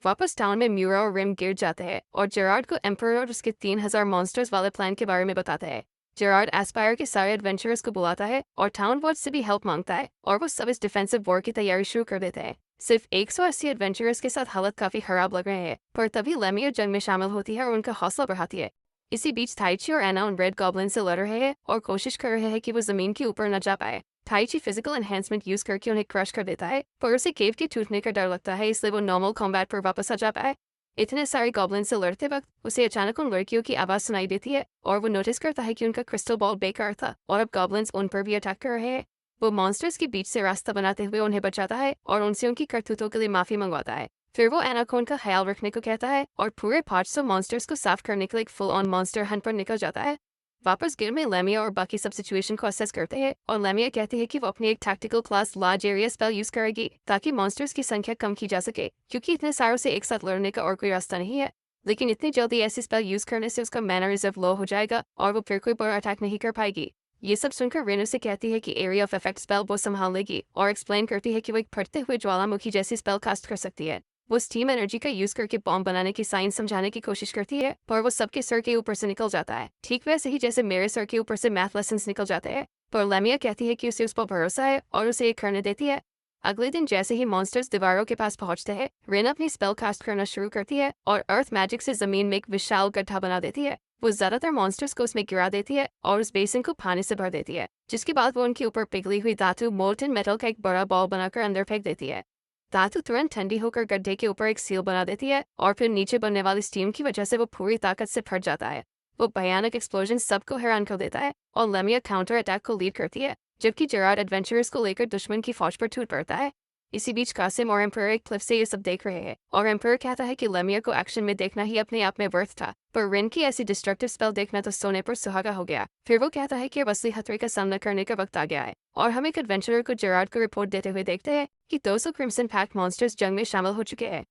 वापस टाउन में म्यूरा और रिम गिर जाते हैं और जेरार्ड को एम्परर और उसके 3000 मॉन्स्टर्स वाले प्लान के बारे में बताते हैं। जेरार्ड एस्पायर के सारे एडवेंचरर्स को बुलाता है और टाउन वॉच से भी हेल्प मांगता है और वो सब इस डिफेंसिव वॉर की तैयारी शुरू कर देते हैं। सिर्फ 180 एडवेंचरर्स के साथ हालत काफी खराब लग रहे हैं, पर तभी लेमिया जंग में शामिल होती है और उनका हौसला बढ़ाती है। इसी बीच ताइची और एना उन रेड गॉब्लिन से लड़ रहे हैं और कोशिश कर रहे हैं कि वो जमीन के ऊपर न जा पाए। ताइची फिजिकल एनहेंसमेंट यूज करके उन्हें क्रश कर देता है, पर उसे केव के टूटने का डर लगता है इसलिए वो नॉर्मल कॉम्बैट पर वापस आ जा पाए। इतने सारे गॉब्लिन से लड़ते वक्त उसे अचानक उन लड़कियों की आवाज सुनाई देती है और वो नोटिस करता है कि उनका क्रिस्टल बॉल बेकार था और अब गॉब्लिन्स उन पर भी अटैक कर रहे हैं। वो मॉन्स्टर्स के बीच से रास्ता बनाते हुए उन्हें बचाता है और उनसे उनकी करतूतों के लिए माफी मंगवाता है। फिर वो एनाकोन का ख्याल रखने को कहता है और पूरे 500 मॉन्स्टर्स को साफ करने के लिए एक फुल ऑन मॉन्स्टर हंट पर निकल जाता है। वापस गिर में लेमिया और बाकी सब सिचुएशन को असेस करते हैं और लेमिया कहती है कि वो अपनी एक tactical class large area spell use करेगी ताकि मॉन्स्टर्स की संख्या कम की जा सके, क्योंकि इतने सारों से एक साथ लड़ने का और कोई रास्ता नहीं है। लेकिन इतनी जल्दी ऐसी स्पेल यूज करने से उसका मैना रिजर्व लो हो जाएगा और वो फिर कोई बड़ा अटैक नहीं कर पाएगी। ये सब सुनकर रेनो से कहती है कि एरिया ऑफ इफेक्ट स्पेल वो संभाल लेगी और एक्सप्लेन करती है कि वो एक फटते हुए ज्वालामुखी जैसी स्पेल कास्ट कर सकती है। वो स्टीम एनर्जी का यूज करके बॉम्ब बनाने की साइंस समझाने की कोशिश करती है, पर वो सबके सर के ऊपर से निकल जाता है, ठीक वैसे ही जैसे मेरे सर के ऊपर से मैथ लेसन निकल जाते हैं। पर लेमिया कहती है कि उसे उस पर भरोसा है और उसे ये करने देती है। अगले दिन जैसे ही मॉन्स्टर्स दीवारों के पास पहुंचते हैं, रेन अपनी स्पेल कास्ट करना शुरू करती है और अर्थ मैजिक से जमीन में एक विशाल गड्ढा बना देती है। वो ज्यादातर मॉन्स्टर्स को उसमें गिरा देती है और उस बेसिन को पानी से भर देती है, जिसके बाद वो उनके ऊपर पिघली हुई धातु मोल्टन मेटल का एक बड़ा बॉल बनाकर अंदर फेंक देती है। धातु तुरंत ठंडी होकर गड्ढे के ऊपर एक सील बना देती है और फिर नीचे बनने वाली स्टीम की वजह से वो पूरी ताकत से फट जाता है। वो भयानक एक्सप्लोजन सबको हैरान कर देता है और लेमिया काउंटर अटैक को लीड करती है, जबकि जेरार्ड एडवेंचरर्स को लेकर दुश्मन की फौज पर टूट पड़ता है। इसी बीच कासिम और एम्पर एक क्लिफ से ये सब देख रहे हैं और एम्पर कहता है कि लेमिया को एक्शन में देखना ही अपने आप में वर्थ था, पर रिन की ऐसी डिस्ट्रक्टिव स्पेल देखना तो सोने पर सुहागा हो गया। फिर वो कहता है कि अब असली खतरे का सामना करने का वक्त आ गया है और हम एक एडवेंचरर को जेरार्ड को रिपोर्ट देते हुए देखते हैं कि 200 क्रिम्सन पैक्ट मॉन्स्टर्स जंग में शामिल हो चुके हैं।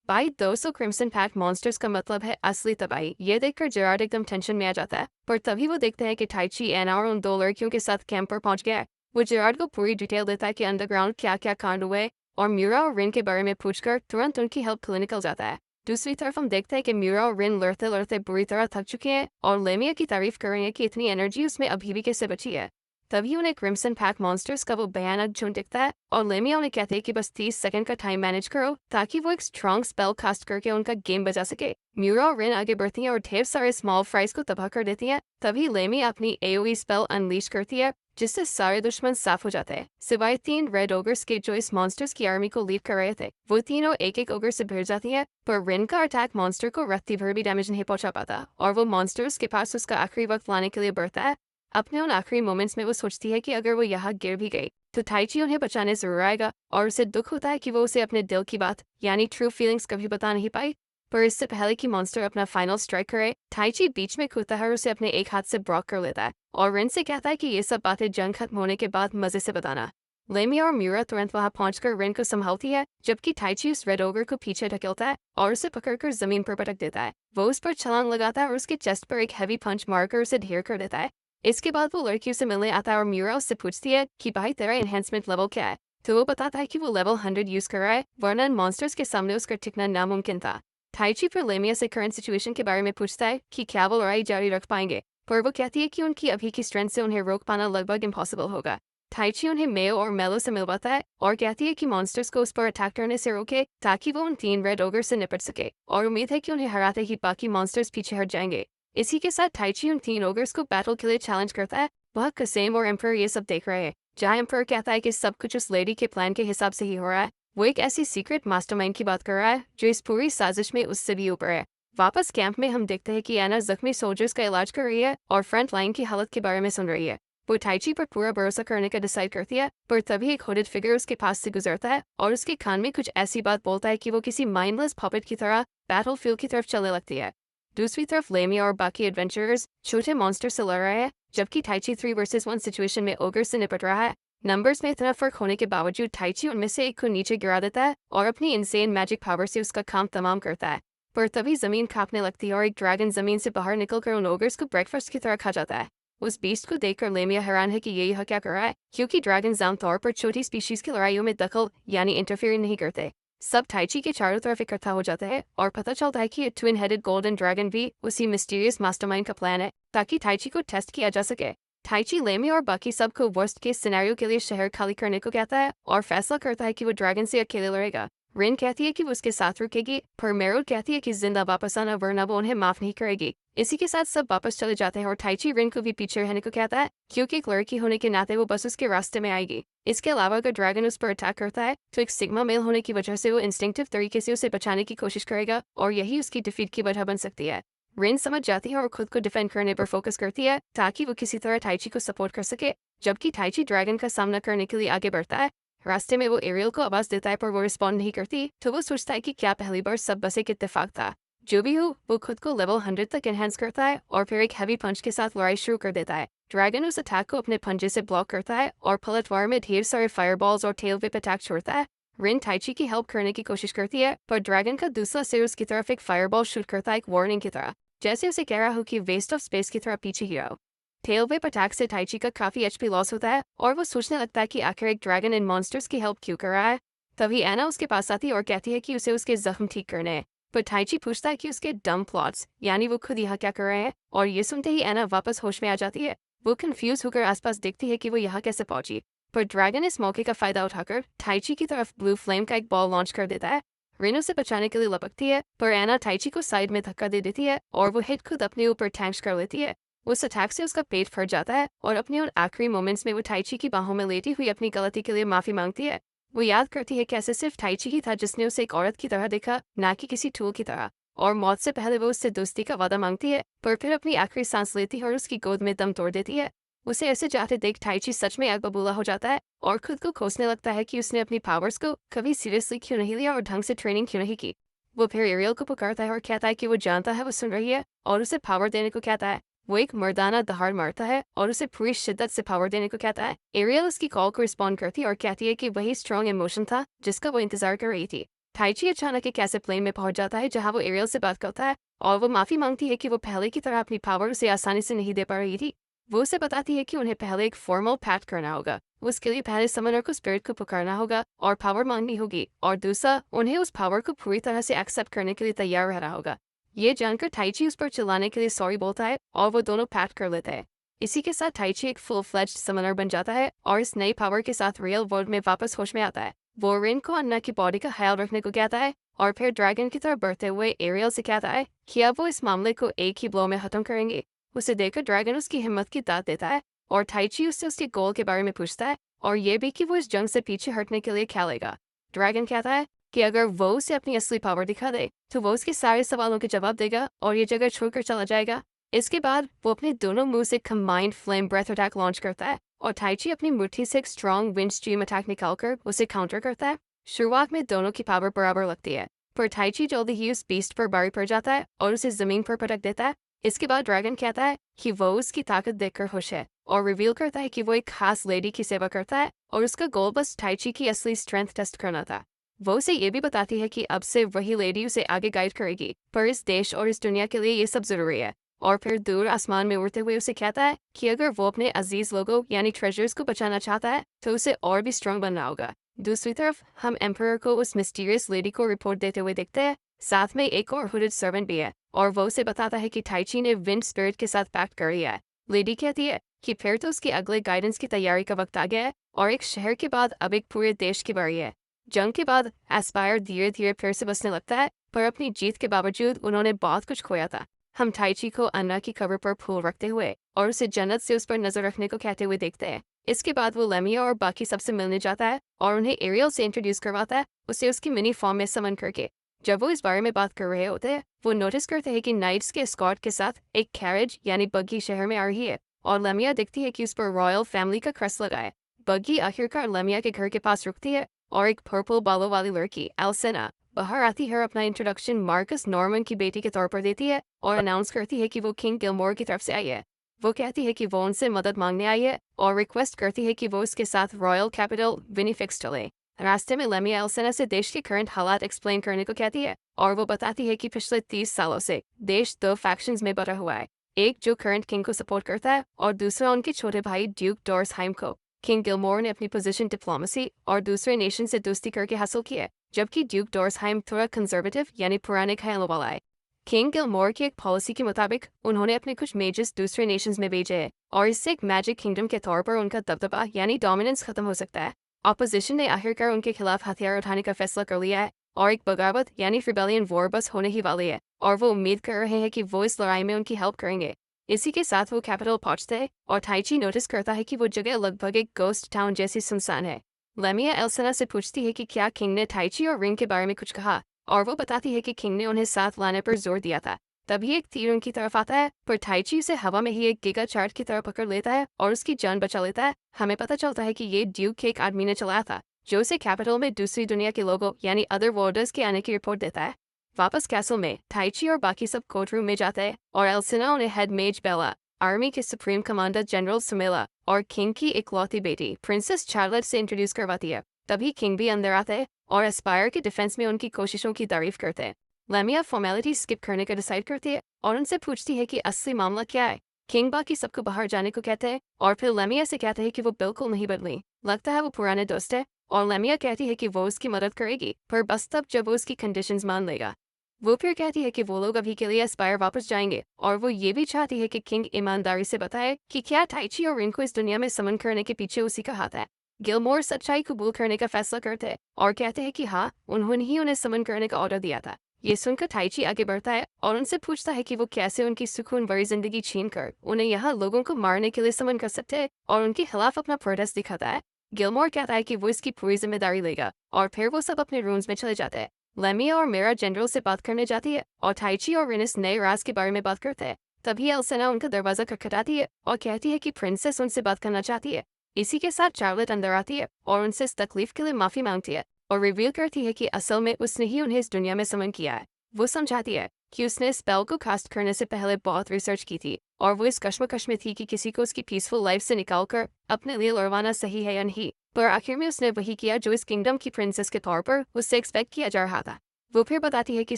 भाई 200 क्रिम्सन पैक्ट मॉन्स्टर्स का मतलब है असली तबाही। ये देखकर जेरार्ड एकदम टेंशन में आ जाता है, पर तभी वो देखते हैं कि टाइची एना और उन 2 लड़कियों के साथ कैंप पर पहुंच गया है। वो जेरार्ड को पूरी डिटेल देता है कि अंडरग्राउंड क्या क्या कांड हुए और म्यूरा और रिन के बारे में पूछकर तुरंत उनकी हेल्प के लिए निकल जाता है। दूसरी तरफ हम देखते हैं कि म्यूरा और रिन लड़ते लड़ते बुरी तरह थक चुके हैं और लेमिया की तारीफ कर रहे हैं कि इतनी एनर्जी उसमें अभी भी कैसे बची है। तभी उन्हें क्रिम्सन पैक मॉन्स्टर्स का वो भयानक झुंड दिखता है और लेमिया उन्हें कहते हैं कि बस 30 सेकंड का टाइम मैनेज करो ताकि वो एक स्ट्रॉन्ग स्पेल कास्ट करके उनका गेम बजा सके। म्यूरा और रिन आगे बढ़ती हैं और ढेर सारे स्मॉल फ्राइज को तबाह कर देती हैं। तभी लेमिया अपनी AoE स्पेल अनलीश करती है, जिससे सारे दुश्मन साफ हो जाते हैं, सिवाय 3 रेड ओगर्स के जो इस मॉन्स्टर्स की आर्मी को लीड कर रहे थे। वो तीनों एक एक ओगर से भिड़ जाती हैं, पर रिन का अटैक मॉन्स्टर को रत्ती भर भी डैमेज नहीं पहुंचा पाता और वो मॉन्स्टर्स के पास उसका आखिरी वक्त लाने के लिए बढ़ता है। अपने उन आखिरी मोमेंट्स में वो सोचती है कि अगर वो यहाँ गिर भी गई तो टाइची उन्हें बचाने जरूर आएगा और उसे दुख होता है कि वो उसे अपने दिल की बात यानी ट्रू फीलिंग्स कभी बता नहीं पाई। पर इससे पहले कि मॉन्स्टर अपना फाइनल स्ट्राइक करे, टाइची बीच में कूदता है और उसे अपने एक हाथ से ब्लॉक कर लेता है और रिन से कहता है कि ये सब बातें जंग खत्म होने के बाद मजे से बताना। लेमिया और म्यूरा तुरंत वहां पहुंचकर रिन को संभालती है, जबकि टाइची उस रेड ओगर को पीछे ढकेलता है और उसे पकड़कर जमीन पर पटक देता है। वो उस पर छलांग लगाता है और उसके चेस्ट पर एक हैवी पंच मारकर उसे ढेर कर देता है। इसके बाद वो लड़कियों से मिलने आता है और म्यूरा उससे पूछती है कि भाई तेरा एनहेंसमेंट लेवल क्या है, तो वो बताता है कि वो लेवल 100 यूज कर रहा है, वरना इन मॉन्स्टर्स के सामने उसका टिकना नामुमकिन था। टाइची फिर लेमिया से करंट सिचुएशन के बारे में पूछता है कि क्या वो लड़ाई जारी रख पाएंगे, पर वो कहती है कि उनकी अभी की स्ट्रेंथ से उन्हें रोक पाना लगभग इम्पॉसिबल होगा। टाइची उन्हें मेयो और मेलो से मिलवाता है और कहती है कि मॉन्स्टर्स को उस पर अटैक करने से रोके ताकि वो उन 3 रेड ओगर से निपट सके और उम्मीद है कि उन्हें हराते ही बाकी मॉन्स्टर्स पीछे हट जाएंगे। इसी के साथ टाइची उन 3 ओगर्स को बैटल के लिए चैलेंज करता है। वह कसेम और एम्पर ये सब देख रहे हैं, जहाँ एम्पर कहता है कि सब कुछ उस लेडी के प्लान के हिसाब से ही हो रहा है। वो एक ऐसी सीक्रेट मास्टरमाइंड की बात कर रहा है जो इस पूरी साजिश में उससे भी ऊपर है। वापस कैंप में हम देखते हैं कि एना जख्मी सोल्जर्स का इलाज कर रही है और फ्रंट लाइन की हालत के बारे में सुन रही है। वो टाइची पर पूरा भरोसा करने का डिसाइड करती है, पर तभी एक हुडेड फिगर उसके पास से गुजरता है और उसके कान में कुछ ऐसी बात बोलता है कि वो किसी माइंडलेस पपेट की तरह बैटलफील्ड की तरफ चलने लगती है। दूसरी तरफ लेमिया और बाकी एडवेंचरर्स छोटे मॉन्स्टर से लड़ रहे हैं, जबकि टाइची 3 वर्सेस 1 सिचुएशन में ओगर से निपट रहा है। नंबर्स में इतना फर्क होने के बावजूद टाइची उनमें से एक को नीचे गिरा देता है और अपनी इनसेन मैजिक पावर से उसका काम तमाम करता है। पर तभी जमीन कांपने लगती है और एक ड्रैगन जमीन से बाहर निकलकर उन ओगर्स को ब्रेकफास्ट की तरह खा जाता है। उस बीस्ट को देखकर लेमिया हैरान है कि ये यहाँ क्या कर रहा है, क्योंकि ड्रैगन आमतौर पर छोटी स्पीशीज की लड़ाइयों में दखल यानी इंटरफेयर नहीं करते। सब टाइची के चारों तरफ इकट्ठा हो जाता है और पता चलता है कि ये ट्विन हेडेड गोल्डन ड्रैगन भी उसी मिस्टीरियस मास्टरमाइंड का प्लान है ताकि टाइची को टेस्ट किया जा सके। टाइची लेमिया और बाकी सबको वर्स्ट केस सिनेरियो के लिए शहर खाली करने को कहता है और फैसला करता है कि वो ड्रैगन से अकेले लड़ेगा। रिन कहती है कि वो उसके साथ रुकेगी, पर मेरोड कहती है कि जिंदा वापस आना वरना वो उन्हें माफ नहीं करेगी। इसी के साथ सब वापस चले जाते हैं और टाइची रिन को भी पीछे रहने को कहता है, क्योंकि एक लड़की होने के नाते वो बस उसके रास्ते में आएगी। इसके अलावा अगर ड्रैगन उस पर अटैक करता है तो एक सिग्मा मेल होने की वजह से वो इंस्टिंक्टिव तरीके से उसे बचाने की कोशिश करेगा और यही उसकी डिफीट की वजह बन सकती है। रिन समझ जाती है और खुद को डिफेंड करने पर फोकस करती है ताकि वो किसी तरह टाइची को सपोर्ट कर सके, जबकि टाइची ड्रैगन का सामना करने के लिए आगे बढ़ता है। रास्ते में वो एरियल को आवाज देता है पर वो रिस्पॉन्ड नहीं करती, तो वो सोचता है कि क्या पहली बार सब बस एक इत्तेफाक था। जो भी हो, वो खुद को लेवल 100 तक एनहेंस करता है और फिर एक हैवी पंच के साथ लड़ाई शुरू कर देता है। ड्रैगन उस अटैक को अपने पंजे से ब्लॉक करता है और पलटवार में ढेर सारे फायरबॉल्स और टेल व्हिप अटैक छोड़ता है। रिन टाइची की हेल्प करने की कोशिश करती है, पर ड्रैगन का दूसरा सिर उसकी तरफ एक फायरबॉल शूट करता है, एक वार्निंग की तरह, जैसे उसे कह रहा हो कि वेस्ट ऑफ स्पेस की तरह पीछे ही रहो। टेल व्हिप अटैक से टाइची का काफी एचपी लॉस होता है और वो सोचने लगता है कि आखिर एक ड्रैगन इन मॉन्स्टर्स की हेल्प क्यों कर रहा है। तभी एना उसके पास आती है और कहती है कि उसे उसके जख्म ठीक करने हैं। पर टाइची पूछता है कि उसके डम प्लॉट्स, यानी वो खुद यहाँ क्या कर रहे हैं, और ये सुनते ही एना वापस होश में आ जाती है। वो कंफ्यूज होकर आसपास देखती है कि वो यहाँ कैसे पहुंची। पर ड्रैगन इस मौके का फायदा उठाकर टाइची की तरफ ब्लू फ्लेम का एक बॉल लॉन्च कर देता है। रिन उसे बचाने के लिए लपकती है, पर एना टाइची को साइड में धक्का दे देती है और वो हिट खुद अपने ऊपर टैंक्स कर लेती है। उस अटैक से उसका पेट फट जाता है और अपने उन आखिरी मोमेंट्स में वो टाइची की बाहों में लेटी हुई अपनी गलती के लिए माफी मांगती है। वो याद करती है कैसे सिर्फ टाइची ही था जिसने उसे एक औरत की तरह देखा, ना कि किसी टूल की तरह। और मौत से पहले वो उससे दोस्ती का वादा मांगती है, पर फिर अपनी आखिरी सांस लेती है और उसकी गोद में दम तोड़ देती है। उसे ऐसे जाते देख टाइची सच में आग बबूला हो जाता है और खुद को कोसने लगता है कि उसने अपनी पावर्स को कभी सीरियसली क्यों नहीं लिया और ढंग से ट्रेनिंग क्यों नहीं की। वो फिर एरियल को पुकारता है और कहता है कि वो जानता है वो सुन रही है और उसे पावर देने को कहता है। वो एक मर्दाना दहाड़ मारता है और उसे पूरी शिद्दत से पावर देने को कहता है। एरियल उसकी कॉल को रिस्पॉन्ड करती है और कहती है कि वही स्ट्रॉन्ग इमोशन था जिसका वो इंतजार कर रही थी। टाइची अचानक एक ऐसे प्लेन में पहुंच जाता है जहां वो एरियल से बात करता है और वो माफी मांगती है कि वो पहले की तरह अपनी पावर उसे आसानी से नहीं दे पा रही थी। वो उसे बताती है कि उन्हें पहले एक फॉर्मल पैक्ट करना होगा। उसके लिए पहले समनर को स्पिरिट को पुकारना होगा और पावर मांगनी होगी, और दूसरा उन्हें उस पावर को पूरी तरह से एक्सेप्ट करने के लिए तैयार रहना होगा। ये जानकर टाइची उस पर चिल्लाने के लिए सॉरी बोलता है और वो दोनों पैक्ट कर लेते हैं। इसी के साथ टाइची एक फुल फ्लेज्ड समनर बन जाता है और इस नई पावर के साथ रियल वर्ल्ड में वापस होश में आता है। वो रिन को अन्ना की बॉडी का ख्याल रखने को कहता है और फिर ड्रैगन की तरफ बढ़ते हुए एरियल से कहता है कि अब वो इस मामले को एक ही ब्लो में खत्म करेंगे। उसे देखकर ड्रैगन उसकी हिम्मत की दाद देता है और टाइची उससे उसके गोल के बारे में पूछता है और ये भी कि वो इस जंग से पीछे हटने के लिए क्या लेगा। ड्रैगन कहता है कि अगर वो उसे अपनी असली पावर दिखा दे तो वो उसके सारे सवालों के जवाब देगा और ये जगह छोड़कर चला जाएगा। इसके बाद वो अपने दोनों मुंह से combined flame breath attack launch करता है और टाइची अपनी मुट्ठी से एक स्ट्रॉन्ग विंड स्ट्रीम अटैक निकालकर उसे काउंटर करता है। शुरुआत में दोनों की पावर बराबर लगती है, पर टाइची जल्दी ही उस बीस्ट पर भारी पड़ जाता है और उसे जमीन पर पटक देता है। इसके बाद ड्रैगन कहता है कि वो उसकी ताकत देखकर खुश है और रिवील करता है कि वो एक खास लेडी की सेवा करता है और उसका गोल बस टाइची की असली स्ट्रेंथ टेस्ट करना था। वो उसे ये भी बताती है कि अब से वही लेडी उसे आगे गाइड करेगी, पर इस देश और इस दुनिया के लिए ये सब जरूरी है। और फिर दूर आसमान में उड़ते हुए उसे कहता है कि अगर वो अपने अजीज लोगों यानी ट्रेजर्स को बचाना चाहता है तो उसे और भी स्ट्रांग बनना होगा। दूसरी तरफ हम एम्परर को उस मिस्टीरियस लेडी को रिपोर्ट देते हुए देखते हैं। साथ में एक और हुडेड सर्वेंट भी है और वो उसे बताता है कि टाइची ने विंड स्पिरिट के साथ पैक्ट कर लिया है। लेडी कहती है कि फिर तो उसके अगले गाइडेंस की तैयारी का वक्त आ गया है और एक शहर के बाद अब एक पूरे देश की बारी है। जंग के बाद एस्पायर धीरे धीरे फिर से बसने लगता है, पर अपनी जीत के बावजूद उन्होंने बहुत कुछ खोया था। हम टाइची को अन्ना की खबर पर फूल रखते हुए और उसे जन्नत से उस पर नजर रखने को कहते हुए देखते हैं। इसके बाद वो लेमिया और बाकी सबसे मिलने जाता है और उन्हें एरियल से इंट्रोड्यूस करवाता है, उसे उसकी मिनी फॉर्म में समन करके। जब वो इस बारे में बात कर रहे होते हैं, वो नोटिस करते हैं कि नाइट्स के स्कॉट के साथ एक कैरेज यानी बग्गी शहर में आ रही है और लेमिया देखती है कि उस पर रॉयल फैमिली का क्रस्ट लगा है। बग्गी आखिरकार लेमिया के घर के पास रुकती है और एक पर्पल बालों वाली लड़की एल्सेना बाहर आती है, अपना इंट्रोडक्शन मार्कस नॉर्मन की बेटी के तौर पर देती है और अनाउंस करती है कि वो किंग गिलमोर की तरफ से आई है। वो कहती है कि वो उनसे मदद मांगने आई है और रिक्वेस्ट करती है कि वो उसके साथ रॉयल कैपिटल विनीफिक्स चले। रास्ते में लेमिया एल्सेना से देश के करंट हालात एक्सप्लेन करने को कहती है और वो बताती है कि पिछले 30 सालों से देश 2 फैक्शंस में बटा हुआ है, एक जो करंट किंग को सपोर्ट करता है और दूसरा उनके छोटे भाई ड्यूक डोर्सहाइम को। किंग गिलमोर ने अपनी पोजीशन डिप्लोमेसी और दूसरे नेशन से दोस्ती करके हासिल की है, जबकि ड्यूक डोर्सहाइम थोड़ा कंजर्वेटिव यानी पुराने ख्यालों वाला है। किंग गिलमोर की एक पॉलिसी के मुताबिक उन्होंने अपने कुछ मेजर्स दूसरे नेशंस में भेजे हैं और इससे एक मैजिक किंगडम के तौर पर उनका दबदबा यानी डोमिनेंस खत्म हो सकता है। ऑपोजिशन ने आखिरकार उनके खिलाफ हथियार उठाने का फैसला कर लिया है और एक बगावत यानी रिबेलियन वॉर बस होने ही वाली है और वो उम्मीद कर रहे हैं कि वो इस लड़ाई में उनकी हेल्प करेंगे। इसी के साथ वो कैपिटल पहुंचते हैं और टाइची नोटिस करता है कि वो जगह लगभग एक गोस्ट टाउन जैसी सुनसान है। लेमिया एल्सेना से पूछती है कि क्या किंग ने टाइची और रिंग के बारे में कुछ कहा और वो बताती है कि किंग ने उन्हें साथ लाने पर जोर दिया था। तभी एक तीर उनकी तरफ आता है, पर टाइची उसे हवा में ही एक गिगा चार्ट की तरह पकड़ लेता है और उसकी जान बचा लेता है। हमें पता चलता है कि ये ड्यूक के एक आदमी ने चलाया था जो उसे कैपिटल में दूसरी दुनिया के लोगों यानी अदर वर्ल्डर्स के आने की रिपोर्ट देता है। वापस कैसल में टाइची और बाकी सब कोर्ट रूम में जाते हैं और एल्सिना उन्हें हेड मेज बेला, आर्मी के सुप्रीम कमांडर जनरल सुमेला और किंग की इकलौती बेटी प्रिंसेस चार्लेट से इंट्रोड्यूस करवाती है। तभी किंग भी अंदर आते हैं और एस्पायर के डिफेंस में उनकी कोशिशों की तारीफ करते हैं। लेमिया फॉर्मेलिटी स्किप करने का डिसाइड करती है और उनसे पूछती है कि असली मामला क्या है। किंग बाकी सबको बाहर जाने को कहते हैं और फिर लेमिया से कहते हैं कि वो बिल्कुल नहीं बदली, लगता है वो पुराने दोस्त है। और लेमिया कहती है कि वो उसकी मदद करेगी, पर बस तब जब वो उसकी कंडीशंस मान लेगा। वो फिर कहती है कि वो लोग अभी के लिए एस्पायर वापस जाएंगे और वो ये भी चाहती है कि किंग ईमानदारी से बताए कि क्या टाइची और रिन को इस दुनिया में समन करने के पीछे उसी का हाथ है। गिलमोर सच्चाई कबूल करने का फैसला करते हैं और कहते हैं कि हाँ, उन्होंने ही उन्हें समन करने का ऑर्डर दिया था। ये सुनकर टाइची आगे बढ़ता है और उनसे पूछता है कि वो कैसे उनकी सुकून भरी जिंदगी छीन कर उन्हें यहाँ लोगों को मारने के लिए समन कर सकते हैं और उनके खिलाफ अपना प्रोटेस्ट दिखाता है। गिलमोर कहता है कि वो इसकी पूरी जिम्मेदारी लेगा और फिर वो सब अपने रूम्स में चले जाते हैं। लेमिया और मेरा जनरल से बात करने जाती है और टाइची और रिनिस नए राज के बारे में बात करते हैं। तभी एल्सेना उनका दरवाजा खटखटाती है और कहती है कि प्रिंसेस उनसे बात करना चाहती है। इसी के साथ चार्लेट अंदर आती है और उनसे इस तकलीफ के लिए माफी मांगती है और रिवील करती है कि असल में उसने ही उन्हें इस दुनिया में समन किया है। वो समझाती है कि उसने स्पेल को कास्ट करने से पहले बहुत रिसर्च की थी और वो इस कश्मकश में थी कि किसी को उसकी पीसफुल लाइफ से निकालकर अपने लिए लड़वाना सही है या नहीं। पर आखिर में उसने वही किया जो इस किंगडम की प्रिंसेस के तौर पर उससे एक्सपेक्ट किया जा रहा था। वो फिर बताती है कि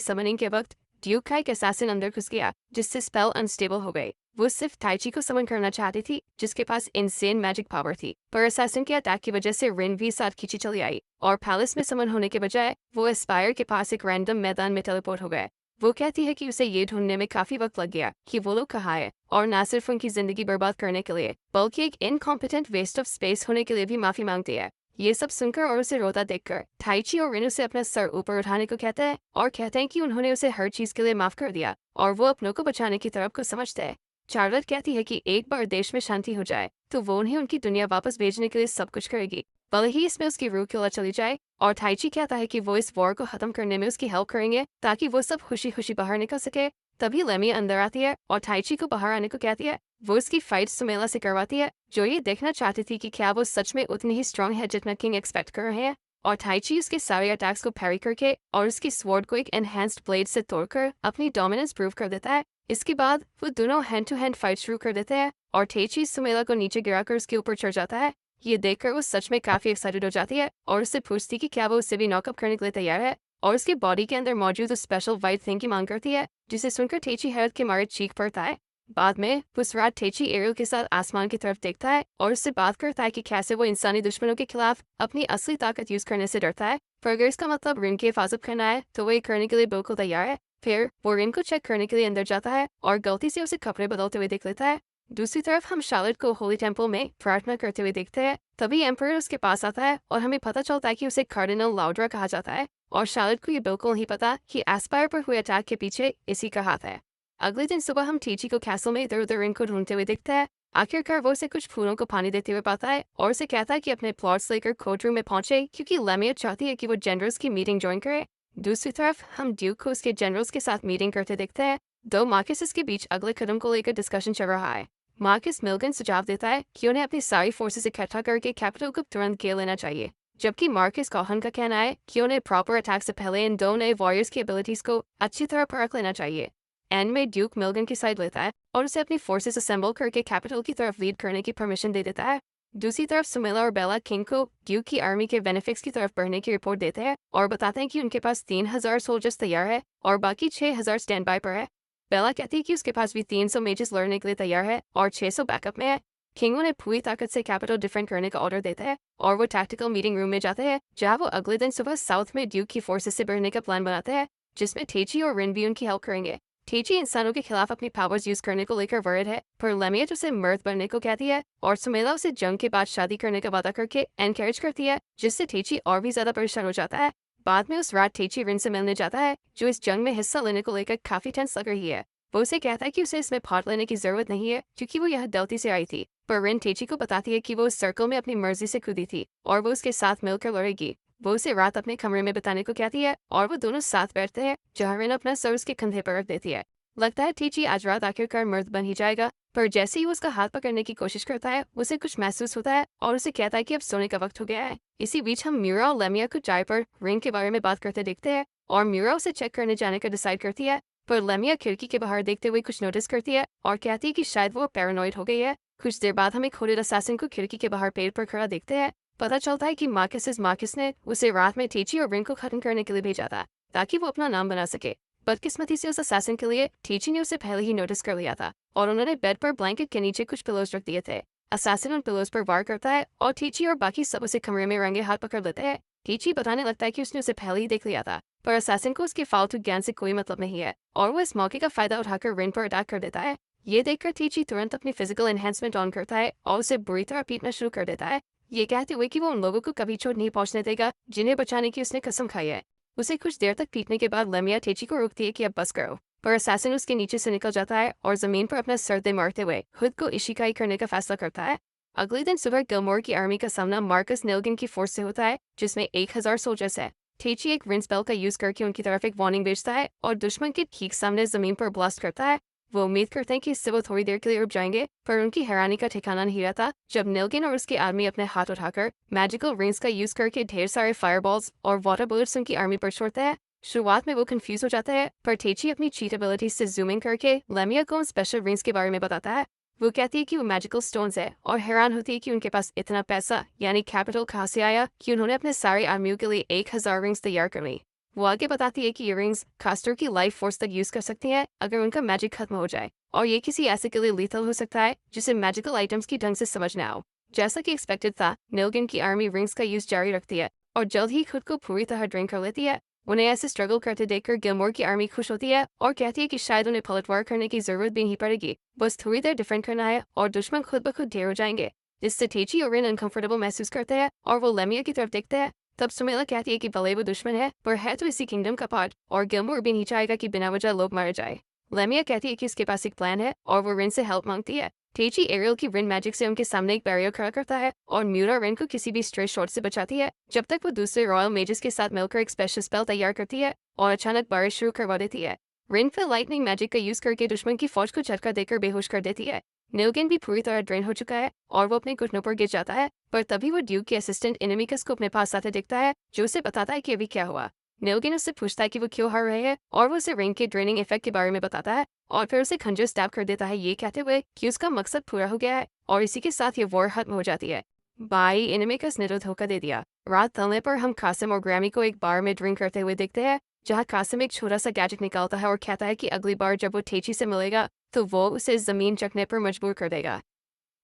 समनिंग के वक्त ड्यूक का एक असैसिन अंदर घुस गया जिससे स्पेल अनस्टेबल हो गई। वो सिर्फ टाइची को समन करना चाहती थी जिसके पास इनसेन मैजिक पावर थी, पर असैसिन के अटैक की वजह से रिन भी साथ खींची चली आई और पैलेस में समन होने के बजाय वो एस्पायर के पास एक रैंडम मैदान में टेलीपोर्ट हो गए। वो कहती है कि उसे ये ढूंढने में काफी वक्त लग गया कि वो लोग कहाँ है और न सिर्फ उनकी जिंदगी बर्बाद करने के लिए बल्कि एक इनकॉम्पिटेंट वेस्ट ऑफ स्पेस होने के लिए भी माफी मांगती है। ये सब सुनकर और उसे रोता देखकर टाइची और रिन उसे अपना सर ऊपर उठाने को कहते हैं और कहते हैं कि उन्होंने उसे हर चीज के लिए माफ कर दिया और वो अपनों को बचाने की तरफ को समझते हैं। चार्लोट कहती है कि एक बार देश में शांति हो जाए तो वो उन्हें उनकी दुनिया वापस भेजने के लिए सब कुछ करेगी, भले ही इसमें उसकी रूह क्यों चली जाए। और टाइची कहता है कि वो इस वॉर को खत्म करने में उसकी हेल्प करेंगे ताकि वो सब खुशी खुशी बाहर निकल सके। तभी लेमिया अंदर आती है और टाइची को बाहर आने को कहती है। वो उसकी फाइट सुमेला से करवाती है जो ये देखना चाहती थी कि क्या वो सच में उतनी ही स्ट्रांग है जितना किंग एक्सपेक्ट कर रहे हैं। और टाइची उसके सारे अटैक्स को पैरी करके और उसकी स्वॉर्ड को एक एनहेंस्ड ब्लेड से तोड़कर अपनी डोमिनेंस प्रूव कर देता है। इसके बाद वो दोनों हैंड टू हैंड फाइट शुरू कर देते हैं और टाइची सुमेला को नीचे गिराकर उसके ऊपर चढ़ जाता है। ये देखकर वो सच में काफी एक्साइटेड हो जाती है और उससे पूछती कि क्या वो उससे भी नॉकअप करने के लिए तैयार है और उसके बॉडी के अंदर मौजूद उस स्पेशल वाइट थिंग की मांग करती है, जिसे सुनकर टाइची हैरत के मारे चीख पड़ता है। बाद में उस रात टाइची एरियल के साथ आसमान की तरफ देखता है और उससे बात करता है कि कैसे वो इंसानी दुश्मनों के खिलाफ अपनी असली ताकत यूज करने से डरता है, पर अगर इसका मतलब रिन की हिफाजत करना है तो वो ये करने के लिए बिल्कुल तैयार है। फिर वो रिन को चेक करने के लिए अंदर जाता है और गलती से उसे कपड़े बदलते हुए देख लेता है। दूसरी तरफ हम शार्लेट को होली टेम्पल में प्रार्थना करते हुए देखते हैं। तभी एम्परर उसके पास आता है और हमें पता चलता है कि उसे कार्डिनल लाउड्रा कहा जाता है और शार्लेट को ये बिल्कुल नहीं पता कि एस्पायर पर हुए अटैक के पीछे इसी का हाथ है। अगले दिन सुबह हम टीची को कैसल में इधर उधर इनको ढूंढते हुए दिखते हैं। आखिरकार वो उसे कुछ फूलों को पानी देते हुए पाता है और उसे कहता है कि अपने प्लॉट्स लेकर कोर्ट रूम में पहुंचे क्योंकि लेमिया चाहती है कि वो जनरल्स की मीटिंग ज्वाइन करे। दूसरी तरफ हम ड्यूक को उसके जनरल्स के साथ मीटिंग करते देखते हैं। दो मार्कस के बीच अगले कदम को लेकर डिस्कशन चल रहा है। मार्कस मिल्गन सुझाव देता है कि उन्हें अपनी सारी फोर्सेस इकट्ठा करके कैपिटल को तुरंत घेर लेना चाहिए, जबकि मार्कस कॉहन का कहना है कि उन्हें प्रॉपर अटैक से पहले इन दो नए वॉरियर्स की एबिलिटीज को अच्छी तरह परख लेना चाहिए। एंड में ड्यूक मिल्गन की साइड लेता है और उसे अपनी फोर्सेस असेंबल करके कैपिटल की तरफ लीड करने की परमिशन दे देता है। दूसरी तरफ सुमेला और बेला किंग को ड्यूक की आर्मी के बेनिफिक्स की तरफ बढ़ने की रिपोर्ट देते हैं और बताते हैं कि उनके पास 3000 सोल्जर्स तैयार है और बाकी 6000 स्टैंड बाय पर है। बेला कहती है कि उसके पास भी 300 मेजेस लड़ने के लिए तैयार है और 600 बैकअप में है। किंग उन्हें पूरी ताकत से कैपिटल डिफेंड करने का ऑर्डर देता है और वो टैक्टिकल मीटिंग रूम में जाते हैं जहाँ वो अगले दिन सुबह साउथ में ड्यूक की फोर्सेस से बढ़ने का प्लान बनाते हैं, जिसमें टेची और रिन भी उनकी हेल्प करेंगे। टेची इंसानों के खिलाफ अपनी पावर्स यूज करने को लेकर वर्ड है, पर लेमिया उसे मर्द बनने को कहती है और सुमेला उसे जंग के बाद शादी करने का वादा करके एनकरेज करती है, जिससे टेची और भी ज्यादा परेशान हो जाता है। बाद में उस रात टेची रिन से मिलने जाता है जो इस जंग में हिस्सा लेने को लेकर काफी टेंस लग रही है। वो उसे कहता है कि उसे इसमें पार्ट लेने की जरूरत नहीं है क्योंकि वो यह गलती से आई थी, पर रिन टेची को बताती है कि वो उस सर्कल में अपनी मर्जी से कूदी थी और वो उसके साथ मिलकर लड़ेगी। वो उसे रात अपने कमरे में बिताने को कहती है और वो दोनों साथ बैठते हैं जहाँ रिन अपना सर उसके कंधे पर रख देती है। लगता है टीची आज रात आखिरकार मर्द बन ही जाएगा, पर जैसे ही वो उसका हाथ पकड़ने की कोशिश करता है उसे कुछ महसूस होता है और उसे कहता है कि अब सोने का वक्त हो गया है। इसी बीच हम म्यूरा और लेमिया को चाय पर रिंग के बारे में बात करते देखते हैं और म्यूरा उसे चेक करने जाने का डिसाइड करती है, पर लेमिया खिड़की के बाहर देखते हुए कुछ नोटिस करती है और कहती है कि शायद वो पैरानॉइड हो गई है। कुछ देर बाद हम एक होडेड असैसिन को खिड़की के बाहर पेड़ पर खड़ा देखते हैं। पता चलता है कि मार्कस ने उसे रात में टीची और रिंग को खत्म करने के लिए भेजा था ताकि वो अपना नाम बना सके। बदकिस्मती से उस असैसिन के लिए टीची ने उसे पहले ही नोटिस कर लिया था और उन्होंने बेड पर ब्लैंकेट के नीचे कुछ पिलोज रख दिए थे। असैसिन उन पिलोज पर वार करता है और टीची और बाकी सब उसे कमरे में रंगे हाथ पकड़ लेते हैं। टीची बताने लगता है कि उसने उसे पहले ही देख लिया था, पर असैसिन को उसके फालतू ज्ञान से कोई मतलब नहीं है और वो इस मौके का फायदा उठाकर रिन पर अटैक कर देता है। ये देखकर टीची तुरंत अपनी फिजिकल एनहेंसमेंट ऑन करता है और उसे बुरी तरह पीटना शुरू कर देता है, ये कहते हुए कि वो उन लोगों को कभी चोट नहीं पहुंचने देगा जिन्हें बचाने की उसने कसम खाई है। उसे कुछ देर तक पीटने के बाद लेमिया टीची को रोकती है कि अब बस करो, पर असैसिन उसके नीचे से निकल जाता है और जमीन पर अपना सर दे मारते हुए खुद को इशिकाई करने का फैसला करता है। अगले दिन सुबह गिलमोर की आर्मी का सामना मार्कस नेल्गिन की फोर्स से होता है जिसमें 1000 सोल्जर्स है। टीची एक रिन स्पेल का यूज करके उनकी तरफ एक वार्निंग भेजता है और दुश्मन के ठीक सामने जमीन पर ब्लास्ट करता है। वो उम्मीद करते हैं कि इससे वो थोड़ी देर के लिए रुक जाएंगे, पर उनकी हैरानी का ठिकाना नहीं रहता जब नेल्गिन और उसके आर्मी अपने हाथ उठाकर मैजिकल रिंग्स का यूज करके ढेर सारे फायरबॉल्स और वाटर बुलेट्स उनकी आर्मी पर छोड़ते हैं। शुरुआत में वो कंफ्यूज हो जाता है, पर टीची अपनी चीट एबिलिटी से जूमिंग करके लेमिया को उन स्पेशल रिंग्स के बारे में बताता है। वो कहती है कि वो मैजिकल स्टोन्स है और हैरान होती है कि उनके पास इतना पैसा यानी कैपिटल कहाँ से आया कि उन्होंने अपने सारे आर्मियों के लिए 1000 रिंग्स तैयार कर ली। वो आगे बताती है कि ये रिंग्स कास्टर की लाइफ फोर्स तक यूज कर सकती हैं अगर उनका मैजिक खत्म हो जाए, और ये किसी ऐसे के लिए लीथल हो सकता है जिसे मैजिकल आइटम्स की ढंग से समझ न आओ। जैसा कि एक्सपेक्टेड था, नेल्गिन की आर्मी रिंग्स का यूज जारी रखती है और जल्द ही खुद को पूरी तरह ड्रेन कर लेती है। उन्हें ऐसे स्ट्रगल करते देखकर गिलमोर की आर्मी खुश होती है और कहती है कि शायद उन्हें पलटवार करने की जरूरत भी नहीं पड़ेगी, बस थोड़ी देर डिफेंड करना है और दुश्मन खुद ब खुद ढेर हो जाएंगे। इससे टीची और रिन अनकंफर्टेबल महसूस करते हैं और वो लेमिया की तरफ देखते हैं। तब सुमेला कहती है कि भले वो दुश्मन है, पर है तो इसी किंगडम का पार्ट और गिलमोर भी नहीं चाहेगा कि बिना वजह लोग मारे जाए। लेमिया कहती है कि उसके पास एक प्लान है और वो रिन से हेल्प मांगती है। टीची एरियल की रिन मैजिक से उनके सामने एक बैरियर खड़ा करता है और म्यूरा रिन को किसी भी स्ट्रे शॉट से बचाती है, जब तक वो दूसरे रॉयल मेजेस के साथ मिलकर एक स्पेशल स्पेल तैयार करती है और अचानक बारिश शुरू करवा देती है। रिन फिर लाइटनिंग मैजिक का यूज करके दुश्मन की फौज को झटका देकर बेहोश कर देती है। नेल्गिन भी पूरी तरह ड्रेन हो चुका है और वो अपने घुटनों पर गिर जाता है, पर तभी वो ड्यूक के असिस्टेंट इनेमिकस को अपने पास आते दिखता है जो उसे बताता है कि अभी क्या हुआ। नेल्गिन उससे पूछता है कि वो क्यों हार रहे हैं और वो उसे रिंग के ड्रेनिंग इफेक्ट के बारे में बताता है और फिर उसे खंजर स्टैब कर देता है, ये कहते हुए कि उसका मकसद पूरा हो गया है और इसी के साथ ये वॉर खत्म हो जाती है। भाई इनेमिकस ने तो धोखा दे दिया। रात तलने पर हम कासिम और ग्रैमी को एक बार में ड्रिंक करते हुए देखते हैं, जहाँ कासिम एक छोटा सा गैजेट निकालता है और कहता है कि अगली बार जब वो टीची से मिलेगा तो वो उसे जमीन चखने पर मजबूर कर देगा।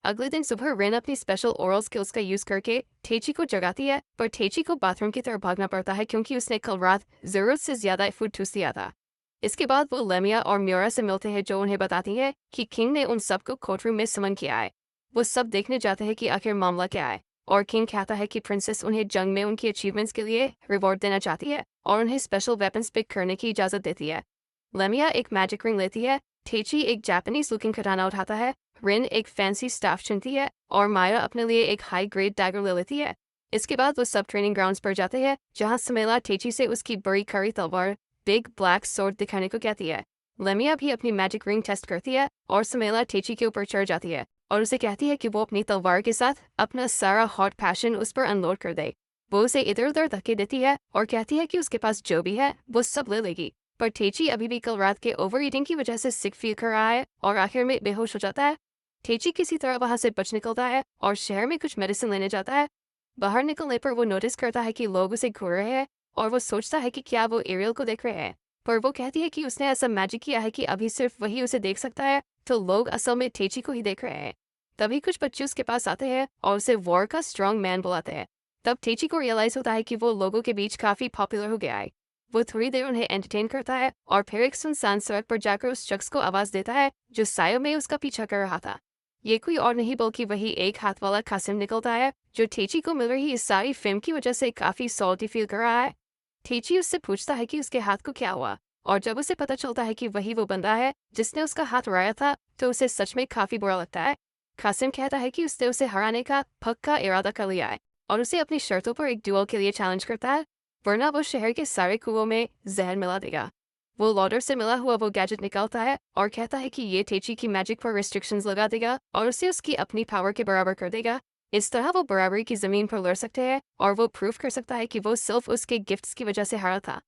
अगले दिन सुबह रिन अपनी स्पेशल ओरल स्किल्स का यूज करके टेची को जगाती है, पर टेची को बाथरूम की तरफ भागना पड़ता है क्योंकि उसने कल रात जरूरत से ज्यादा फूड ठूस दिया था। इसके बाद वो लेमिया और म्यूरा से मिलते हैं जो उन्हें बताती है कि किंग ने उन सबको कोर्टरूम में समन किया है। वो सब देखने जाते हैं कि आखिर मामला क्या है और किंग कहता है कि प्रिंसेस उन्हें जंग में उनकी अचीवमेंट्स के लिए रिवॉर्ड देना चाहती है और उन्हें स्पेशल वेपन्स पिक करने की इजाजत देती है। लेमिया एक मैजिक रिंग लेती है, टेची एक जापानीज लुकिंग कटाना उठाता है, रिन एक फैंसी स्टाफ चुनती है और माया अपने लिए एक हाई ग्रेड डैगर ले लेती है। इसके बाद वो सब ट्रेनिंग ग्राउंड्स पर जाते हैं जहाँ सुमेला टेची से उसकी बड़ी खरी तलवार बिग ब्लैक सोर्ड दिखाने को कहती है। लेमिया भी अपनी मैजिक रिंग टेस्ट करती है और सुमेला टेची के ऊपर चढ़ जाती है और उसे कहती है कि वो अपनी तलवार के साथ अपना सारा हॉट पैशन उस पर अनलोड कर दे। वो उसे इधर उधर धक्के देती है और कहती है कि उसके पास जो भी है वो सब ले लेगी, पर टेची अभी भी कल रात के ओवर ईटिंग की वजह से सिक फील कर रहा है और आखिर में बेहोश हो जाता है। टेची किसी तरह वहां से बच निकलता है और शहर में कुछ मेडिसिन लेने जाता है। बाहर निकलने पर वो नोटिस करता है कि लोग उसे घूर रहे हैं और वो सोचता है कि क्या वो एरियल को देख रहे हैं, पर वो कहती है कि उसने ऐसा मैजिक किया है कि अभी सिर्फ वही उसे देख सकता है, तो लोग असल में टेची को ही देख रहे हैं। तभी कुछ बच्चे उसके पास आते हैं और उसे वॉर का स्ट्रॉन्ग मैन बुलाते हैं। तब टेची को रियलाइज होता है कि वो लोगों के बीच काफी पॉपुलर हो गया है। वो थोड़ी देर उन्हें एंटरटेन करता है और फिर एक सुनसान सड़क पर जाकर उस शख्स को आवाज देता है जो सायों में उसका पीछा कर रहा था। ये कोई और नहीं बल्कि वही एक हाथ वाला कासिम निकलता है जो टेची को मिल रही इस सारी फिल्म की वजह से काफी सॉल्टी फील कर रहा है। टेची उससे पूछता है कि उसके हाथ को क्या हुआ, और जब उसे पता चलता है कि वही वो बंदा है जिसने उसका हाथ उड़ाया था तो उसे सच में काफी बुरा लगता है। कासिम कहता है कि उसने उसे हराने का पक्का इरादा कर लिया है और उसे अपनी शर्तों पर एक ड्यूल के लिए चैलेंज करता है, वरना वो शहर के सारे कुओं में जहर मिला देगा। वो लॉडर से मिला हुआ वो गैजेट निकालता है और कहता है कि ये टेची की मैजिक पर रिस्ट्रिक्शंस लगा देगा और उसे उसकी अपनी पावर के बराबर कर देगा। इस तरह वो बराबरी की जमीन पर लड़ सकते हैं और वो प्रूफ कर सकता है कि वो सिर्फ उसके गिफ्ट्स की वजह से हारा था।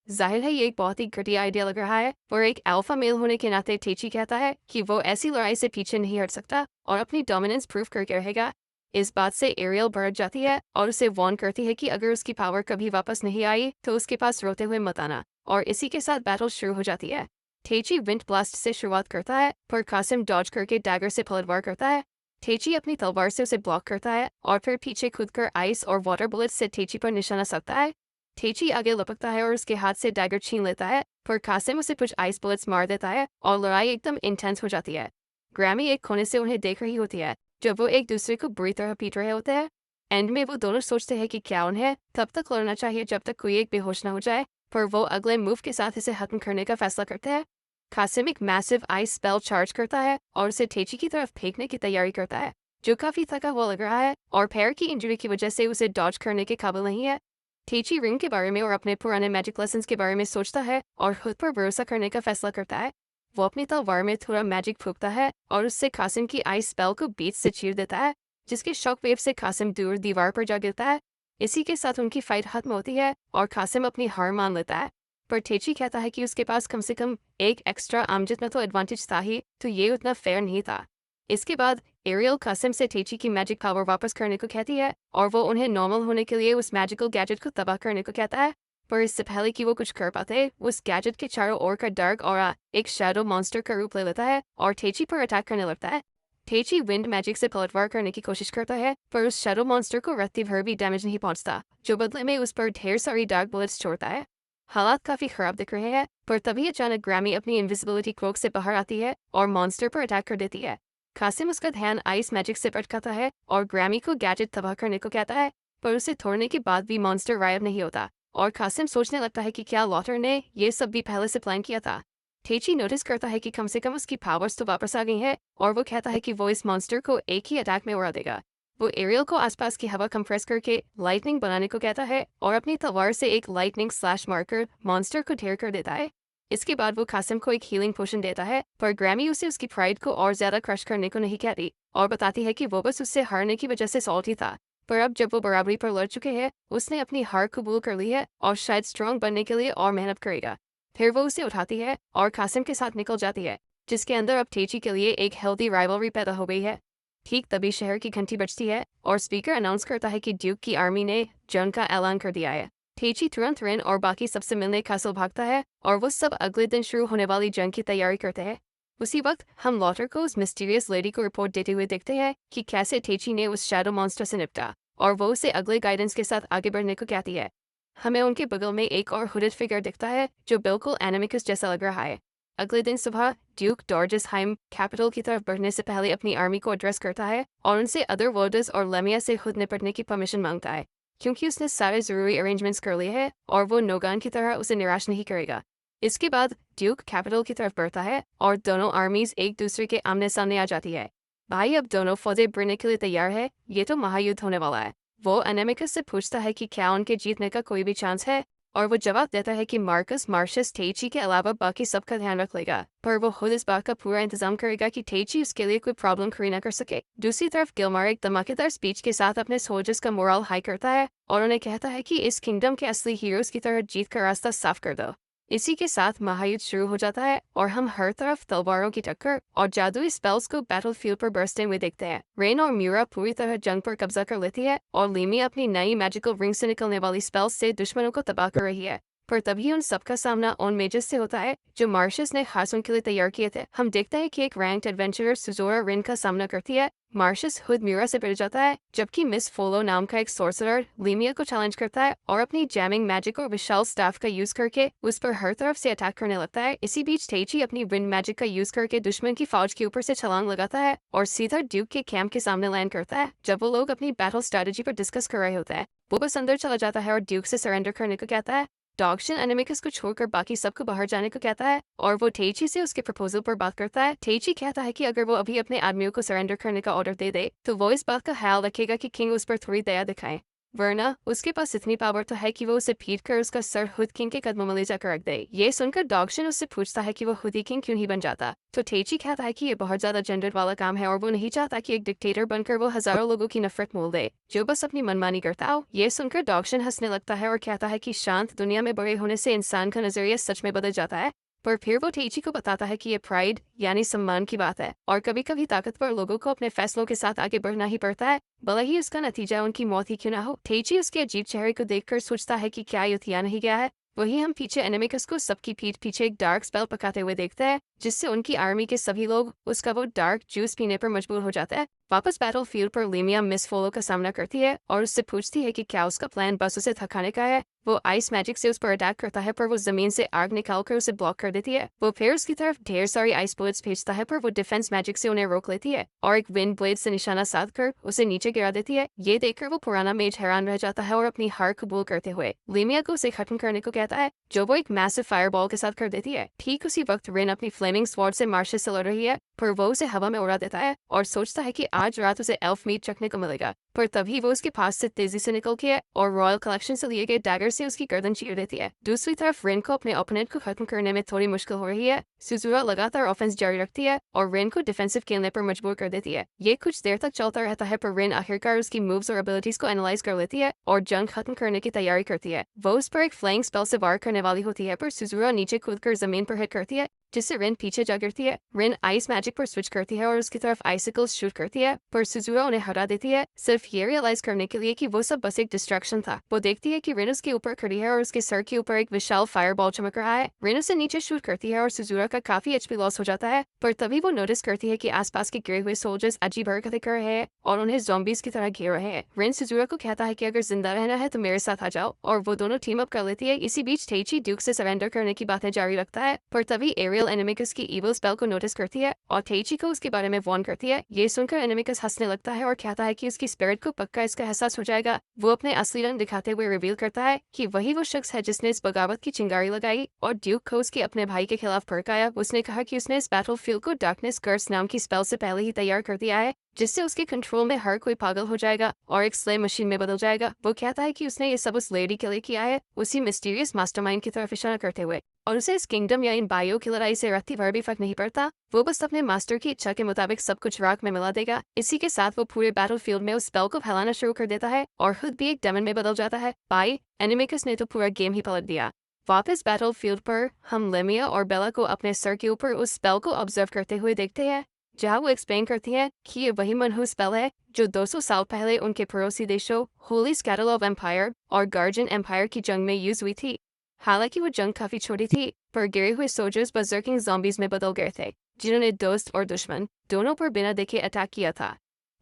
जाहिर है ये एक बहुत ही घटिया आइडिया लग रहा है, पर एक अल्फा मेल होने के नाते टेची कहता है कि वो ऐसी लड़ाई से पीछे नहीं हट सकता और अपनी डोमिनेंस प्रूफ करके रहेगा। इस बात से एरियल भड़क जाती है और उसे वार्न करती है कि अगर उसकी पावर कभी वापस नहीं आई तो उसके पास रोते हुए मत आना, और इसी के साथ बैटल शुरू हो जाती है। टेची विंड ब्लास्ट से शुरुआत करता है, पर कासिम डॉज करके डैगर से पलटवार करता है। टेची अपनी तलवार से उसे ब्लॉक करता है और फिर पीछे कूदकर आइस और वाटर बुलेट से टेची पर निशाना साधता है। टेची आगे लपकता है और उसके हाथ से डैगर छीन लेता है, पर कासिम उसे कुछ आइस बुलेट्स मार देता है और लड़ाई एकदम इंटेंस हो जाती है। ग्रैमी एक कोने से उन्हें देख रही होती है जब वो एक दूसरे को बुरी तरह पीट रहे होते हैं। एंड में वो दोनों सोचते हैं कि क्या उन्हें तब तक लड़ना चाहिए जब तक कोई एक बेहोश ना हो जाए, पर वो अगले मूव के साथ इसे खत्म करने का फैसला करते हैं। कासिम एक मैसिव आइस स्पेल चार्ज करता है और उसे टेची की तरफ फेंकने की तैयारी करता है, जो काफी थका हुआ लग रहा है और पैर की इंजरी की वजह से उसे डॉज करने के काबिल नहीं है। टेची रिंग के बारे में और अपने पुराने मैजिक लेसन्स के बारे में सोचता है और खुद पर भरोसा करने का फैसला करता है। वो अपनी तलवार में थोड़ा मैजिक फूंकता है और उससे कासिम की आइस स्पेल को बीच से चीर देता है, जिसके शॉक वेव से कासिम दूर दीवार पर जा गिरता है। इसी के साथ उनकी फाइट खत्म होती है और कासिम अपनी हार मान लेता है, पर टेची कहता है कि उसके पास कम से कम एक एक्स्ट्रा आमजद में तो एडवांटेज था ही, तो ये उतना फेयर नहीं था। इसके बाद एरियल कासिम से टेची की मैजिक पावर वापस करने को कहती है और वो उन्हें नॉर्मल होने के लिए उस मैजिकल गैजेट को तबाह करने को कहता है, पर इससे पहले कि वो कुछ कर पाते, उस गैजेट के चारों ओर का डार्क ऑरा एक शैडो मॉन्स्टर का रूप ले लेता है और टेची पर अटैक करने लगता है। टेची विंड मैजिक से पलटवार करने की कोशिश करता है, पर उस शैडो मॉन्स्टर को रत्ती भर भी डैमेज नहीं पहुंचता, जो बदले में उस पर ढेर सारी डार्क बुलेट्स छोड़ता है। हालात काफी खराब दिख रहे हैं, पर तभी अचानक ग्रैमी अपनी इनविजिबिलिटी क्लोक से बाहर आती है और मॉन्स्टर पर अटैक कर देती है। कासिम उसका ध्यान आइस मैजिक से भटकाता है और ग्रैमी को गैजेट तबाह करने को कहता है, पर उसे तोड़ने के बाद भी मॉन्स्टर गायब नहीं होता और कासिम सोचने लगता है कि क्या लॉटर ने ये सब भी पहले से प्लान किया था। टेची नोटिस करता है कि कम से कम उसकी पावर्स तो वापस आ गई हैं और वो कहता है कि वो इस मॉन्स्टर को एक ही अटैक में उड़ा देगा। वो एरियल को आसपास की हवा कंप्रेस करके लाइटनिंग बनाने को कहता है और अपनी तलवार से एक लाइटनिंग स्लैश मारकर मॉन्स्टर को ढेर कर देता है। इसके बाद वो कासिम को एक हीलिंग पोशन देता है, पर ग्रैमी उसे उसकी प्राइड को और ज्यादा क्रश करने को नहीं कहती और बताती है कि वो बस उससे हारने की वजह से सॉल्टी था, पर अब जब वो बराबरी पर लड़ चुके हैं उसने अपनी हार कबूल कर ली है और शायद स्ट्रॉन्ग बनने के लिए और मेहनत करेगा। फिर वो उसे उठाती है और कासिम के साथ निकल जाती है, जिसके अंदर अब टेची के लिए एक हेल्दी राइवलरी पैदा हो गई है। ठीक तभी शहर की घंटी बजती है और स्पीकर अनाउंस करता है कि ड्यूक की आर्मी ने जंग का ऐलान कर दिया है। टेची तुरंत रेन और बाकी सबसे मिलने कासल भागता है और वो सब अगले दिन शुरू होने वाली जंग की तैयारी करते हैं। उसी वक्त हम लॉटर को उस मिस्टीरियस लेडी को रिपोर्ट देते हुए देखते हैं कि कैसे टेची ने उस शैडो मॉन्स्टर से निपटा, और वो उसे अगले गाइडेंस के साथ आगे बढ़ने को कहती है। हमें उनके बगल में एक और हुडेड फिगर दिखता है जो बिल्कुल एनिमिकस जैसा लग रहा है। अगले दिन सुबह ड्यूक डॉर्जसहाइम कैपिटल की तरफ बढ़ने से पहले अपनी आर्मी को एड्रेस करता है और उनसे अदर वर्ल्डर्स और लेमिया से खुद निपटने की परमिशन मांगता है, क्योंकि उसने सारे ज़रूरी अरेंजमेंट्स कर लिए हैं और वो नोगान की तरह उसे निराश नहीं करेगा। इसके बाद ड्यूक कैपिटल की तरफ बढ़ता है और दोनों आर्मीज एक दूसरे के आमने सामने आ जाती है। भाई अब दोनों फौजें बढ़ने के लिए तैयार है, ये तो महायुद्ध होने वाला है। वो एनेमिकस से पूछता है कि क्या उनके जीतने का कोई भी चांस है, और वो जवाब देता है कि मार्कस मार्शस टेची के अलावा बाकी सबका ध्यान रख लेगा, पर वो खुद इस बात का पूरा इंतजाम करेगा कि टेची उसके लिए कोई प्रॉब्लम खड़ी ना कर सके। दूसरी तरफ गिलमार एक धमाकेदार स्पीच के साथ अपने सोल्जर्स का मोरल हाई करता है और उन्हें कहता है कि इस किंगडम के असली हीरोज की तरह जीत का रास्ता साफ कर दो। इसी के साथ महायुद्ध शुरू हो जाता है और हम हर तरफ तलवारों की टक्कर और जादुई स्पेल्स को बैटलफील्ड पर बरसते हुए देखते हैं। रेन और म्यूरा पूरी तरह जंग पर कब्जा कर लेती है और लीमी अपनी नई मैजिकल रिंग से निकलने वाली स्पेल्स से दुश्मनों को तबाह कर रही है, पर तभी उन सबका सामना उन मेजर्स से होता है जो मार्शस ने खास उनके लिए तैयार किए थे। हम देखते हैं कि एक रैंक्ड एडवेंचरर सुजोरा रिन का सामना करती है। मार्शस खुद म्यूरा से भिड़ जाता है, जबकि मिस फोलो नाम का एक सोर्सरर लीमिया को चैलेंज करता है और अपनी जैमिंग मैजिक और विशाल स्टाफ का यूज करके उस पर हर तरफ से अटैक करने लगता है। इसी बीच टेची अपनी विंड मैजिक का यूज करके दुश्मन की फौज के ऊपर से छलांग लगाता है और सीधा ड्यूक के कैंप के सामने लैंड करता है। जब वो लोग अपनी बैटल स्ट्रेटजी पर डिस्कस कर रहे होते हैं, वो बस अंदर चला जाता है और ड्यूक से सरेंडर करने को कहता है। डॉगशन एनिमिकस को छोड़कर बाकी सबको बाहर जाने को कहता है और वो टेची से उसके प्रपोजल पर बात करता है। टेची कहता है कि अगर वो अभी अपने आदमियों को सरेंडर करने का ऑर्डर दे दे तो वो इस बात का ख्याल रखेगा कि किंग उस पर थोड़ी दया दिखाए। वरना उसके पास इतनी पावर तो है कि वो उसे पीट कर उसका सर खुद किंग के कदमों में ले जाकर रख दे। ये सुनकर डॉगशन उससे पूछता है कि वो खुद ही किंग क्यों नहीं बन जाता, तो टेची कहता है कि ये बहुत ज्यादा झंझट वाला काम है और वो नहीं चाहता कि एक डिक्टेटर बनकर वो हजारों लोगों की नफरत मोल दे जो बस अपनी मनमानी करता हो। ये सुनकर डॉगशन हंसने लगता है और कहता है कि शांत दुनिया में बड़े होने से इंसान का नजरिया सच में बदल जाता है। पर फिर वो टेची को बताता है कि ये प्राइड यानी सम्मान की बात है और कभी कभी ताकतवर लोगों को अपने फैसलों के साथ आगे बढ़ना ही पड़ता है, भले ही उसका नतीजा उनकी मौत ही क्यों ना हो। टेची उसके अजीब चेहरे को देखकर सोचता है कि क्या युद्ध नहीं गया है। वहीं हम पीछे एनिमिकस को सबकी पीठ पीछे एक डार्क स्पेल पकाते हुए देखते हैं जिससे उनकी आर्मी के सभी लोग उसका वो डार्क जूस पीने पर मजबूर हो जाते हैं। वापस बैटलफील्ड पर लेमिया मिस फोलो का सामना करती है और उससे पूछती है कि क्या उसका प्लान बस उसे थकाने का है। वो आइस मैजिक से उस पर अटैक करता है पर वो जमीन से आग निकालकर उसे ब्लॉक कर देती है। वो फिर उसकी तरफ ढेर सारी आइस बुलेट्स भेजता है पर वो डिफेंस मैजिक से उन्हें रोक लेती है और एक विंड ब्लेड से निशाना साध कर उसे नीचे गिरा देती है। ये देखकर वो पुराना मेज हैरान रह जाता है और अपनी हार कबूल करते हुए लेमिया को उसे खत्म करने को कहता है जो वो एक मैसिव फायरबॉल के साथ कर देती है। ठीक उसी वक्त रिन अपनी फ्लेमिंग स्वॉर्ड से मार्शल से लड़ रही है पर वो उसे हवा में उड़ा देता है और सोचता है कि आज रात उसे एल्फ मीट चखने को मिलेगा, पर तभी वो उसके पास से तेजी से निकल के और रॉयल कलेक्शन से लिए गए डैगर से उसकी गर्दन चीर देती है। दूसरी तरफ रिन को अपने ओपोनेंट को खत्म करने में थोड़ी मुश्किल हो रही है। सुजुरा लगातार ऑफेंस जारी रखती है और रिन को डिफेंसिव खेलने पर मजबूर कर देती है। ये कुछ देर तक चलता रहता है पर रिन आखिरकार उसकी मूव्स और एबिलिटीज को एनालाइज कर लेती है और जंग खत्म करने की तैयारी करती है। वो उस पर एक फ्लाइंग स्पेल से वार करने वाली होती है पर सुजुरा नीचे कूदकर जमीन पर हिट करती है जिससे रिन पीछे जा गिरती है। रिन आइस मैजिक पर स्विच करती है और उसकी तरफ आइसिकल्स शूट करती है पर सुजुरा उन्हें हटा देती है सिर्फ ये रियलाइज करने के लिए कि वो सब बस एक डिस्ट्रैक्शन था। वो देखती है कि रिन उसके ऊपर खड़ी है और उसके सर के ऊपर एक विशाल फायरबॉल चमक रहा है। रिन उसे नीचे शूट करती है और सुजुरा का काफी एचपी लॉस हो जाता है पर तभी वो नोटिस करती है कि आसपास के गिरे हुए सोल्जर्स अजीब हरकतें कर रहे हैं और उन्हें ज़ॉम्बीज की तरह घेर रहे हैं। रिन सुजुरा को कहता है कि अगर जिंदा रहना है तो मेरे साथ आ जाओ और वो दोनों टीम अप कर लेती है। इसी बीच टेची ड्यूक से सरेंडर करने की बातें जारी रखता है पर तभी एरियल एनिमिकस की इविल स्पेल को नोटिस करती है और टेची को उसके बारे में वार्न करती है। ये सुनकर एनिमिकस हंसने लगता है और कहता है कि उसकी स्पिरिट को पक्का इसका एहसास हो जाएगा। वो अपने असली रंग दिखाते हुए रिवील करता है कि वही वो शख्स है जिसने इस बगावत की चिंगारी लगाई और ड्यूक को उसके अपने भाई के खिलाफ भड़काया। उसने कहा कि उसने इस बैटलफील्ड को डार्कनेस कर्स नाम की स्पेल से पहले ही तैयार कर दिया है जिससे उसके कंट्रोल में हर कोई पागल हो जाएगा और एक स्लेव मशीन में बदल जाएगा। वो कहता है कि उसने ये सब उस लेडी के लिए किया है, उसी मिस्टीरियस मास्टरमाइंड की तरफ इशारा करते हुए, और उसे इस किंगडम या इन बायो की लड़ाई से रत्ती भर भी फर्क नहीं पड़ता। वो बस अपने मास्टर की इच्छा के मुताबिक सब कुछ राख में मिला देगा। इसी के साथ वो पूरे बैटलफील्ड में उस स्पेल को फैलाना शुरू कर देता है और खुद भी एक डेमन में बदल जाता है। बाई एनिमिकस ने तो पूरा गेम ही पलट दिया। वापस बैटलफील्ड पर हम लेमिया और बेला को अपने सर के ऊपर उस स्पेल को ऑब्जर्व करते हुए देखते हैं जहाँ वो एक्सप्लेन करती है कि ये वही मनहूस स्पेल है जो 200 साल पहले उनके पड़ोसी देशों होली स्कैटल ऑफ एम्पायर और गार्जियन एम्पायर की जंग में यूज हुई थी। हालांकि वो जंग काफी छोटी थी पर गिरे हुए सोल्जर्स बर्जर्किंग ज़ॉम्बीज में बदल गए थे जिन्होंने दोस्त और दुश्मन दोनों पर बिना देखे अटैक किया था।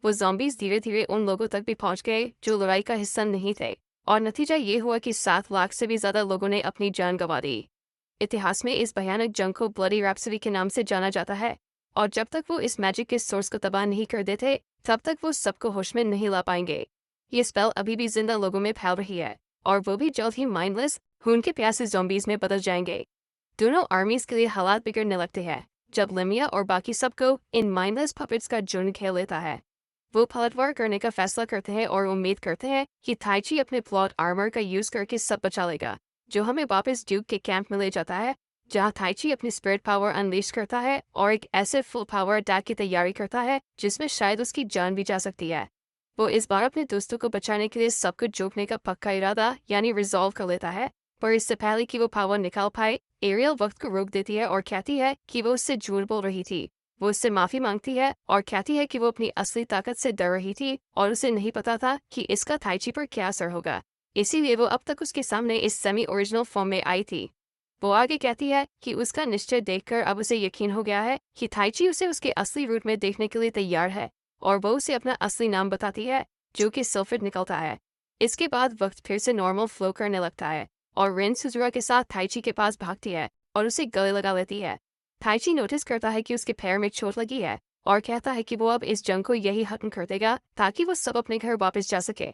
वो ज़ॉम्बीज धीरे धीरे उन लोगों तक भी पहुंच गए जो लड़ाई का हिस्सा नहीं थे और नतीजा ये हुआ कि 7 लाख से भी ज्यादा लोगों ने अपनी जान गंवा दी। इतिहास में इस भयानक जंग को ब्लडी रैप्सडी के नाम से जाना जाता है और जब तक वो इस मैजिक के सोर्स को तबाह नहीं कर देते तब तक वो सबको होश में नहीं ला पाएंगे। ये स्पेल अभी भी जिंदा लोगों में फैल रही है और वो भी जल्द ही माइंडलेस खून के प्यासे ज़ॉम्बीज में बदल जाएंगे। दोनों आर्मीज के लिए हालात बिगड़ने लगते हैं जब लेमिया और बाकी सबको इन माइंडलेस पपेट्स का झुंड खेल लेता है। वो पलटवार करने का फैसला करते हैं और उम्मीद करते हैं कि ताइची अपने प्लॉट आर्मर का यूज करके सब बचा लेगा, जो हमें वापस ड्यूक के कैंप में ले जाता है जहाँ ताइची अपनी स्पिरिट पावर अनलीश करता है और एक ऐसे फुल पावर अटैक की तैयारी करता है जिसमें शायद उसकी जान भी जा सकती है। वो इस बार अपने दोस्तों को बचाने के लिए सब कुछ जोखने का पक्का इरादा यानी रिजॉल्व कर लेता है, पर इससे पहले कि वो पावर निकाल पाए एरियल वक्त को रोक देती है और कहती है कि वो उससे झूठ बोल रही थी। वो उससे माफी मांगती है और कहती है कि वो अपनी असली ताकत से डर रही थी और उसे नहीं पता था कि इसका ताइची पर क्या असर होगा, इसीलिए वो अब तक उसके सामने इस सेमी ओरिजिनल फॉर्म में आई थी। वो आगे कहती है कि उसका निश्चय देखकर अब उसे यकीन हो गया है कि ताइची उसे उसके असली रूप में देखने के लिए तैयार है और वो उसे अपना असली नाम बताती है जो कि सिल्फिड निकलता है। इसके बाद वक्त फिर से नॉर्मल फ्लो करने लगता है और रिन सुजुरा के साथ ताइची के पास भागती है और उसे गले लगा लेती है। ताइची नोटिस करता है कि उसके पैर में चोट लगी है और कहता है कि वो अब इस जंग को यही खत्म कर देगा ताकि वो सब अपने घर वापस जा सके।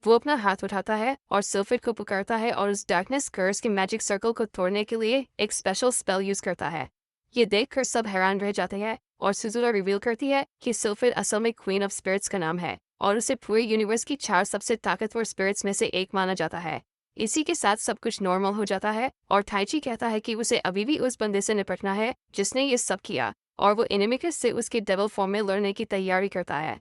वो अपना हाथ उठाता है और सिल्फिड को पुकारता है और उस डार्कनेस कर्स के मैजिक सर्कल को तोड़ने के लिए एक स्पेशल स्पेल यूज करता है। ये देखकर सब हैरान रह जाते हैं और सुजुरा रिवील करती है कि सिल्फिड असल में क्वीन ऑफ स्पिरिट्स का नाम है और उसे पूरे यूनिवर्स की 4 सबसे ताकतवर स्पिरिट्स में से एक माना जाता है। इसी के साथ सब कुछ नॉर्मल हो जाता है और ताइची कहता है कि उसे अभी भी उस बंदे से निपटना है जिसने ये सब किया, और वो इनिमिकस से उसके डेविल फॉर्म में लड़ने की तैयारी करता है।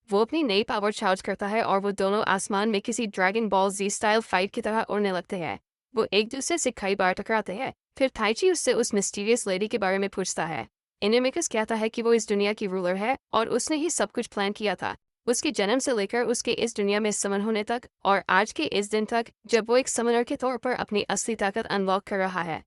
वो अपनी नई पावर चार्ज करता है और वो दोनों आसमान में किसी ड्रैगन बॉल जी स्टाइल फाइट की तरह उड़ने लगते हैं। वो एक दूसरे से कई बार टकराते हैं। फिर ताइची उससे उस मिस्टीरियस लेडी के बारे में पूछता है। इनिमिकस कहता है कि वो इस दुनिया की रूलर है और उसने ही सब कुछ प्लान किया था, उसके जन्म से लेकर उसके इस दुनिया में समन होने तक, और आज के इस दिन तक जब वो एक समनर के तौर पर अपनी असली ताकत अनलॉक कर रहा है।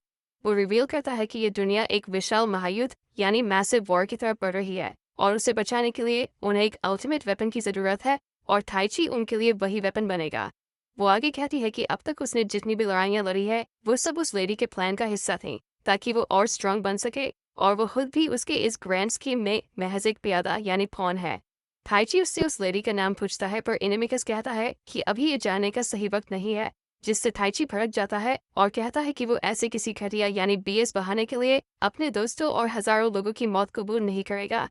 वो रिवील करता है कि ये दुनिया एक विशाल महायुद्ध यानी मैसिव वॉर की तरफ बढ़ रही है और उसे बचाने के लिए उन्हें एक अल्टीमेट वेपन की ज़रूरत है, और ताइची उनके लिए वही वेपन बनेगा। वो आगे कहती है कि अब तक उसने जितनी भी लड़ाइयाँ लड़ी है वो सब उस लेडी के प्लान का हिस्सा थी, ताकि वो और स्ट्रांग बन सके, और वो खुद भी उसके इस ग्रैंड स्कीम में महज एक प्यादा यानी पॉन है। ताइची उससे उस लेडी का नाम पूछता है, पर इनिमिकस कहता है कि अभी ये जानने का सही वक्त नहीं है, जिससे ताइची भड़क जाता है और कहता है कि वो ऐसे किसी घटिया यानी बीएस बहाने के लिए अपने दोस्तों और हजारों लोगों की मौत कबूल नहीं करेगा।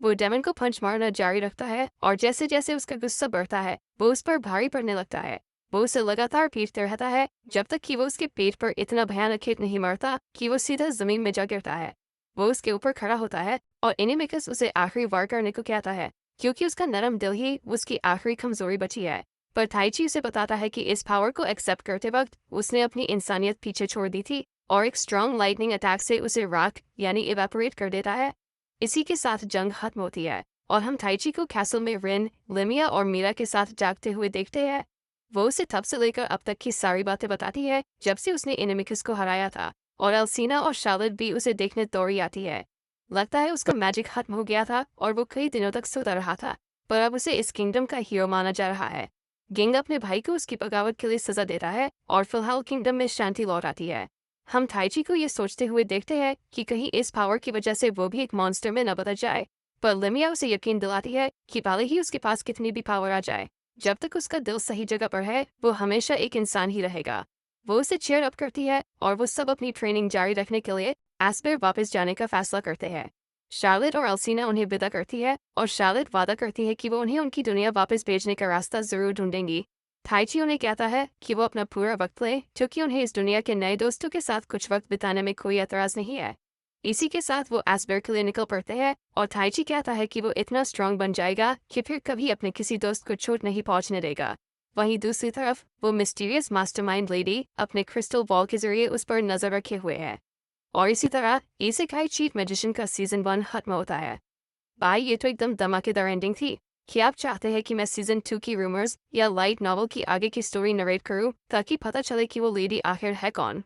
वो डेमन को पंच मारना जारी रखता है और जैसे जैसे उसका गुस्सा बढ़ता है वो उस पर भारी पड़ने लगता है। वो उसे लगातार पीटते रहता है जब तक कि वो उसके पेट पर इतना भयानक हिट नहीं मारता कि वो सीधा जमीन में जा गिरता है। वो उसके ऊपर खड़ा होता है और इनिमिकस उसे आखिरी वार करने को कहता है, क्योंकि उसका नरम दिल ही उसकी आखिरी कमजोरी बची है। पर ताइची उसे बताता है कि इस पावर को एक्सेप्ट करते वक्त उसने अपनी इंसानियत पीछे छोड़ दी थी, और एक स्ट्रॉन्ग लाइटनिंग अटैक से उसे राख यानी इवेपोरेट कर देता है। इसी के साथ जंग खत्म होती है और हम ताइची को कैसल में रिन, लिमिया और मीरा के साथ जागते हुए देखते हैं। वो उसे तब से लेकर अब तक की सारी बातें बताती है जब से उसने इनिमिकस को हराया था, और एल्सीना और शार्लेट भी उसे देखने दौड़ी आती है। लगता है उसका मैजिक खत्म हो गया था और वो कई दिनों तक सोता रहा था, पर अब उसे इस किंगडम का हीरो माना जा रहा है। किंग अपने भाई को उसकी बगावत के लिए सजा देता है और फिलहाल किंगडम में शांति लौट आती है। हम ताइची को ये सोचते हुए देखते हैं कि कहीं इस पावर की वजह से वो भी एक मॉन्स्टर में न बदल जाए, पर लिमिया उसे यकीन दिलाती है कि भले ही उसके पास कितनी भी पावर आ जाए, जब तक उसका दिल सही जगह पर है वो हमेशा एक इंसान ही रहेगा। वो उसे चेयर अप करती है और वो सब अपनी ट्रेनिंग जारी रखने के लिए एस्पेर वापस जाने का फैसला करते हैं। शार्लेट और एल्सीना उन्हें विदा करती है और शार्लेट वादा करती है कि वो उन्हें उनकी दुनिया वापस भेजने का रास्ता जरूर ढूंढेंगी। ताइची उन्हें कहता है कि वो अपना पूरा वक्त ले, क्योंकि उन्हें इस दुनिया के नए दोस्तों के साथ कुछ वक्त बिताने में कोई एतराज़ नहीं है। इसी के साथ वो एस्पेर के लिए निकल पड़ते हैं और ताइची कहता है कि वो इतना स्ट्रांग बन जाएगा कि फिर कभी अपने किसी दोस्त को चोट नहीं पहुंचने देगा। वहीं दूसरी तरफ वो मिस्टीरियस मास्टरमाइंड लेडी अपने क्रिस्टल बॉल के जरिए उस पर नजर रखे हुए है। और इसी तरह इसेकाई चीफ मैजिशियन का सीजन 1 खत्म होता है। भाई ये तो एकदम धमाकेदार एंडिंग थी। क्या आप चाहते हैं कि मैं सीजन 2 की रूमर्स या लाइट नॉवल की आगे की स्टोरी नरेट करूं ताकि पता चले कि वो लेडी आखिर है कौन?